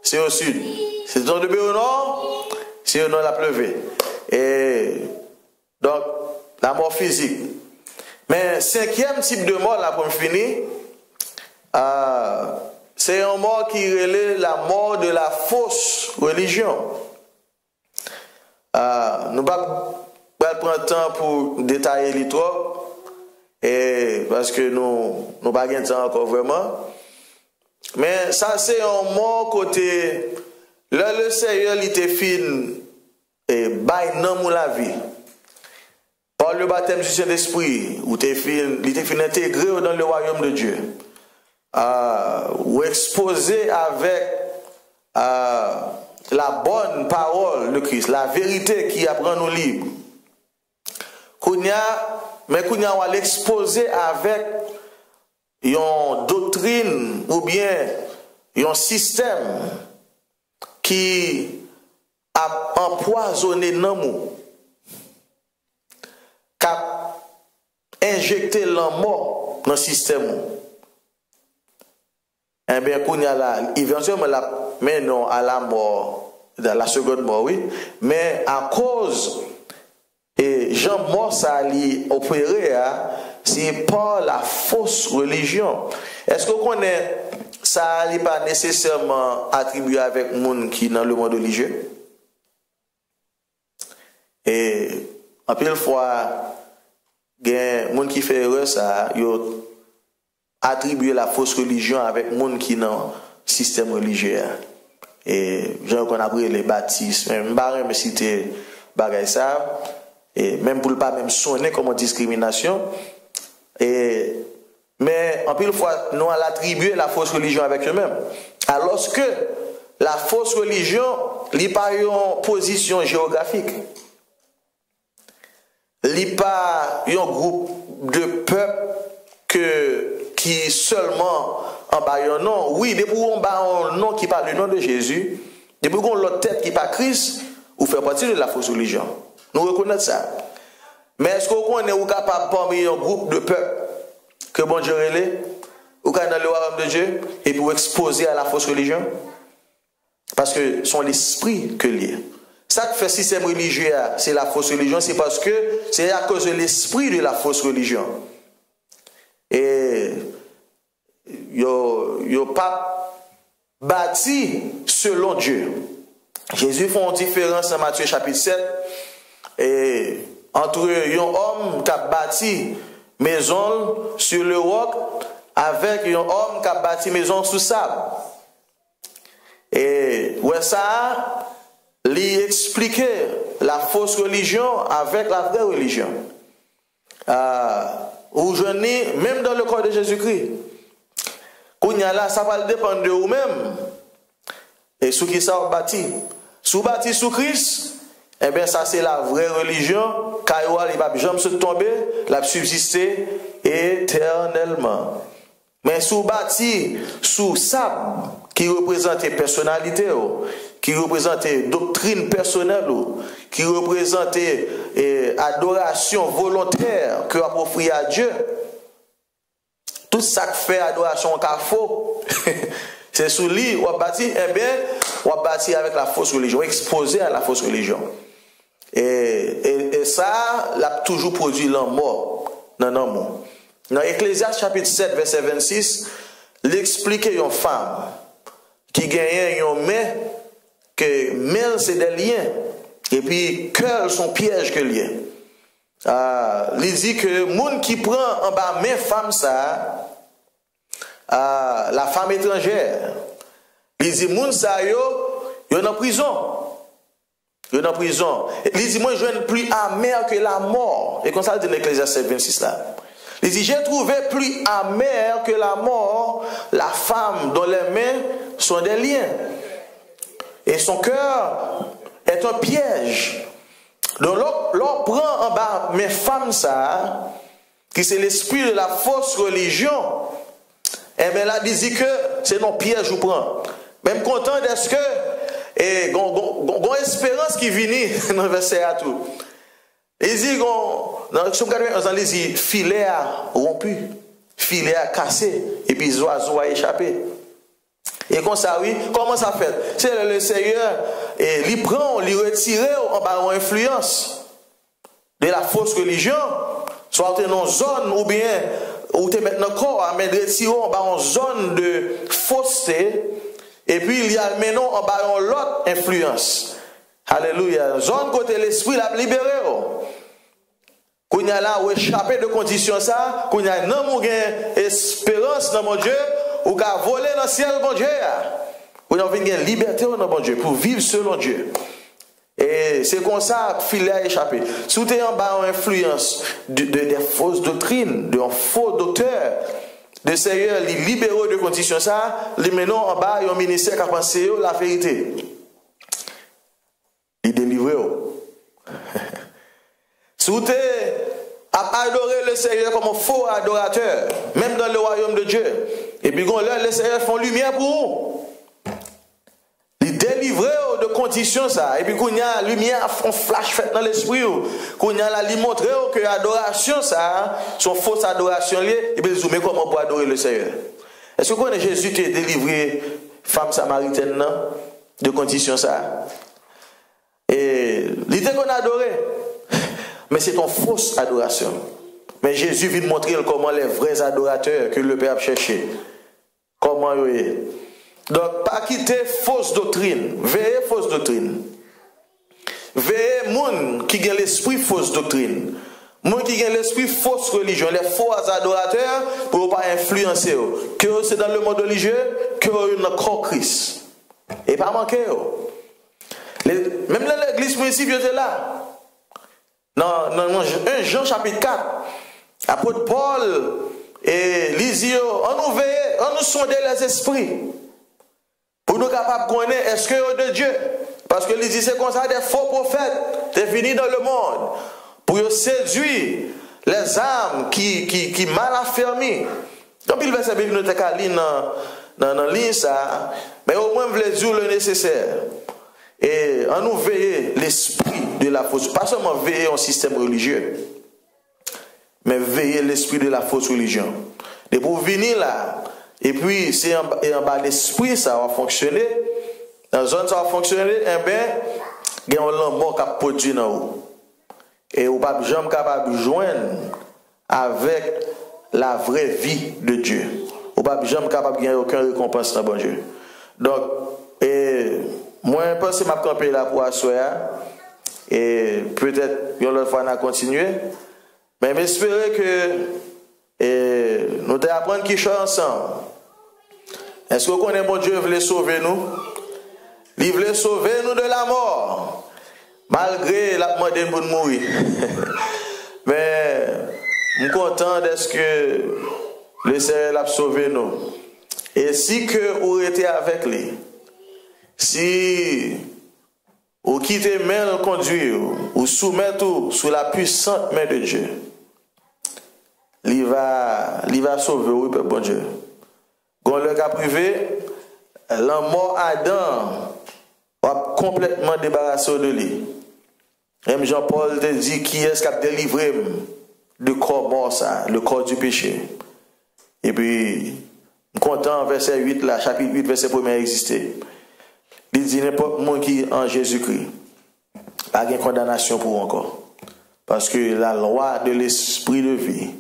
c'est au sud. Si vous êtes tombé au nord, c'est au nord la pleuvé. Et donc, la mort physique. Mais cinquième type de mort, là, pour finir, c'est une mort qui relève la mort de la fausse religion. Nous ne pouvons pas prendre le temps pour détailler les trop, parce que nous n'avons pas de temps encore vraiment. Mais ça, c'est un mot côté. Là, le Seigneur, il était fin et bail dans la vie. Par le baptême du Saint-Esprit, il était fin intégré dans le royaume de Dieu. Ou exposé avec la bonne parole de Christ, la vérité qui apprend nous libres. Mais qu'on va l'exposer avec une doctrine ou bien un système qui a empoisonné l'amour, qui a injecté l'amour dans le système. Eh bien, qu'on y a là, éventuellement, mais non à la mort, dans la seconde mort, oui, mais à cause, et Jean mort, ça allait opérer, c'est par la fausse religion. Est-ce que vous connaissez ça n'est pas nécessairement attribué avec monde qui dans le monde religieux. Et en pile fois, il y a des gens qui fait erreur, ça, ils attribuent la fausse religion avec des gens qui dans le système religieux. Et gens qu'on a pris les baptismes, même je citer bagay ça, et même pour ne pas même sonner comme discrimination. Mais en pile fois, nous allons attribuer la fausse religion avec eux-mêmes. Alors que la fausse religion n'est pas une position géographique. Il n'est pas un groupe de peuple qui seulement en bas un nom. Oui, depuis qu'on a un nom qui parle du nom de Jésus, depuis qu'on a l'autre tête qui parle Christ, vous faites partie de la fausse religion. Nous reconnaissons ça. Mais est-ce qu'on est capable parmi un groupe de peuple que bon Dieu relève, ou dans le royaume de Dieu, et pour exposer à la fausse religion? Parce que son l'esprit que lié. Ça qui fait système religieux, c'est la fausse religion, c'est parce que c'est à cause de l'esprit de la fausse religion. Et yo pas bâti selon Dieu. Jésus fait une différence dans Matthieu chapitre 7 et entre un homme qui a bâti maison sur le roc avec un homme qui a bâti maison sous sable. Et ouais ça, lui expliquer la fausse religion avec la vraie religion. Aujourd'hui, même dans le corps de Jésus-Christ, là, ça va dépendre de vous-même. Et sous qui ça bâti? Sous bâti sous Christ, eh bien ça c'est la vraie religion. Kaïwa, il va jamais se tomber, la subsister éternellement. Mais sous bâti sous sable, qui représente personnalité, qui représente doctrine personnelle, qui représente adoration volontaire que a offert à Dieu. Tout ça qui fait adoration car faux, c'est sous lui ou bâti, eh bien, ou bâti avec la fausse religion, exposé à la fausse religion. Et ça, l'a toujours produit la mort. Non. Dans Ecclésiaste chapitre 7, verset 26, il explique une femme qui gagne un main, que main c'est des liens, et puis cœur son piège que lien. Il dit que le monde qui prend en bas main femme ça, la femme étrangère, il dit monde ça yo en prison. Yo en prison. Il dit moi je ne plus amer que la mort. Et comme ça dit l'Ecclésiaste 26 là. Il dit j'ai trouvé plus amer que la mort la femme dont les mains sont des liens et son cœur est un piège. Donc l'on prend en bas mes femmes ça qui c'est l'esprit de la fausse religion. Et bien là, il dit que c'est non piège ou prend. Même content d'est-ce que et gon espérance qui vient dans le verset à tout. Il dit dans Somme 91 il dit filet a rompu, filet a cassé et puis oiseau a échappé. Et comme ça oui, comment ça fait? C'est le Seigneur et il prend, il retire en bas en influence de la fausse religion, soit dans une zone ou bien ou tu es maintenant corps, mais retirer en bas en zone de fausseté, et puis il y a maintenant en bas en l'autre influence. Alléluia. Zone côté l'esprit l'a libéré. Qu'on y a là ou échappé de conditions ça, qu'on y a non mon espérance dans mon Dieu, ou qu'à voler dans le ciel mon Dieu. Qu'on a une liberté dans mon Dieu pour vivre selon Dieu. Et c'est comme ça que filet a échappé. Si tu es en bas en influence des fausses doctrines, d'un faux docteur, de Seigneur, les libéraux de conditions ça, les menons en bas, il y a un ministère qui a pensé la vérité. Il délivre. Si tu as adoré le Seigneur comme un faux adorateur, même dans le royaume de Dieu, et puis quand le Seigneur font lumière pour vous. Il délivre de conditions ça. Et puis quand il y a la lumière, on flash fait dans l'esprit. Quand il y a la lui montrer que l'adoration ça, son fausse adoration liée, et puis il dit mais comment on peut adorer le Seigneur? Est-ce que vous connaissez Jésus qui a délivré femme samaritaine de conditions ça? Et l'idée qu'on a adoré, mais c'est une fausse adoration. Mais Jésus vient montrer comment les vrais adorateurs que le Père cherchait. comment il est. Donc, pas quitter fausse doctrine. Veillez fausse doctrine. Veillez moun qui a l'esprit fausse doctrine. Moun qui a l'esprit fausse religion. Les faux adorateurs pour ne pas influencer. Que c'est dans le monde religieux, que c'est dans le corps Christ. Et pas manquer. Même dans l'église municipale, j'étais là. Dans 1 Jean chapitre 4, apôtre Paul et Lysio, on nous veille, on nous sonde les esprits. Pour nous capables de connaître est-ce que de Dieu. Parce que Lysio, c'est comme ça des faux prophètes, des venus dans le monde. Pour séduire les âmes qui mal affermies. Donc il va se dire que nous avons dans ligne ça, mais au moins vous voulez dire le nécessaire. Et on nous veille l'esprit de la fausse, pas seulement veiller un système religieux, mais veiller l'esprit de la fausse religion. Et pour venir là, et puis c'est en bas l'esprit ça va fonctionner, dans la zone ça va fonctionner, et bien, il y a un mort qui a produit dans vous. Et vous n'êtes jamais capable de joindre avec la vraie vie de Dieu. Vous n'êtes jamais capable de gagner aucune récompense dans bon Dieu. Donc, moi, je pense que je vais camper là pour asseoir. Et peut-être une autre fois, on va continuer. Mais j'espère que nous allons apprendre qui chose ensemble. Est-ce que vous connaissez mon Dieu veut sauver nous? Il veut sauver nous de la mort. Malgré la demande pour mourir. Mais je suis content d'être que le Seigneur a sauvé nous. Et si que vous étiez avec lui, si vous quittez main le conduire, ou soumettez tout sous la puissante main de Dieu, il va sauver, oui, bon Dieu. Quand le cas privé, la mort Adam va complètement débarrasser de lui. Même Jean-Paul te dit qui est-ce qui a délivré du corps mort, ça, le corps du péché. Et puis, content, verset 8, là, chapitre 8, verset 1 existé. Il dit n'importe monde qui en Jésus-Christ, pas de condamnation pour encore. Parce que la loi de l'esprit de vie,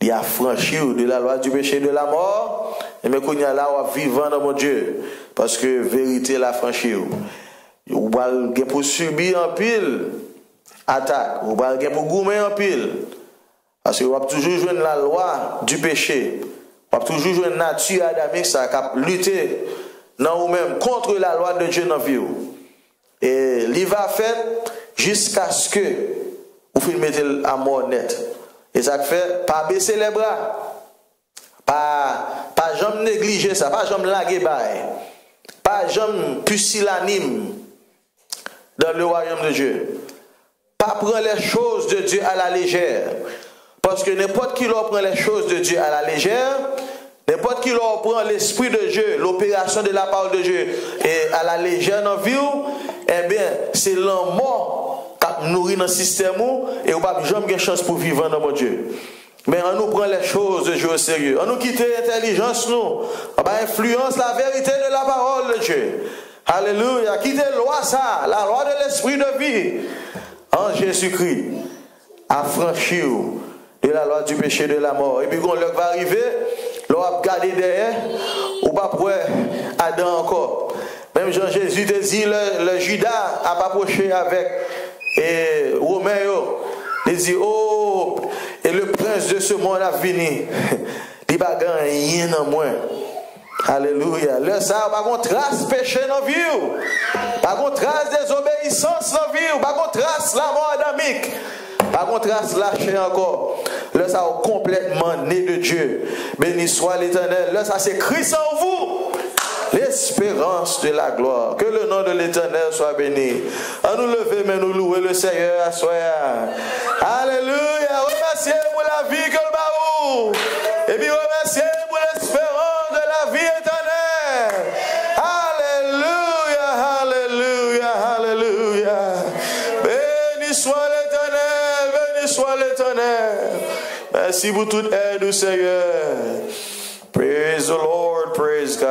il a franchi de la loi du péché et de la mort, et mais qu'on y a là, on va vivre dans mon Dieu. Parce que vérité l'a franchi. Ou bal gen pour subir en pile attaque, ou bal gen pour goumer en pile. Parce que on va toujours jouer la loi du péché. On va toujours jouer la nature adamique ça cap lutter dans ou même contre la loi de Dieu dans vie. Et il va faire jusqu'à ce que vous mettez à mort net. Et ça fait pas baisser les bras. Pas jamais négliger ça, pas jamais laguer bail. Pas jamais pusillanime dans le royaume de Dieu. Pas prendre les choses de Dieu à la légère. Parce que n'importe qui leur prend les choses de Dieu à la légère, n'importe qui leur prend l'esprit de Dieu, l'opération de la parole de Dieu et à la légère dans la vie, eh bien, c'est l'amour qui nourrit dans le système et on n'a jamais de chance pour vivre dans mon Dieu. Mais on nous prend les choses de Dieu au sérieux. On nous quitte l'intelligence, nous. On influence la vérité de la parole de Dieu. Alléluia. Quittez la loi ça, la loi de l'esprit de vie. En Jésus-Christ, affranchi de la loi du péché de la mort. Et puis quand l'heure va arriver, l'on va garder derrière, ou pas pour Adam encore. Même Jean-Jésus te dit, le Judas a pas approché avec Romain. Il dit, oh, et le prince de ce monde a fini. Il va gagner rien en moins. Alléluia. Le ça, pas contre trace péché dans la vie. Pas contre trace désobéissance dans la vie. Pas contre trace la mort adamique. Pas contre trace lâché encore. Le ça est complètement né de Dieu. Béni soit l'Éternel. Le ça c'est Christ en vous. L'espérance de la gloire. Que le nom de l'Éternel soit béni. À nous lever, mais nous louer le Seigneur à soi. Alléluia. Remerciez pour la vie que le baou. Et puis remerciez pour l'espérance de la vie éternelle. Alléluia. Alléluia. Alléluia. Béni soit l'Éternel. Béni soit l'Éternel. Merci pour toute aide du Seigneur. Praise the Lord. Praise God.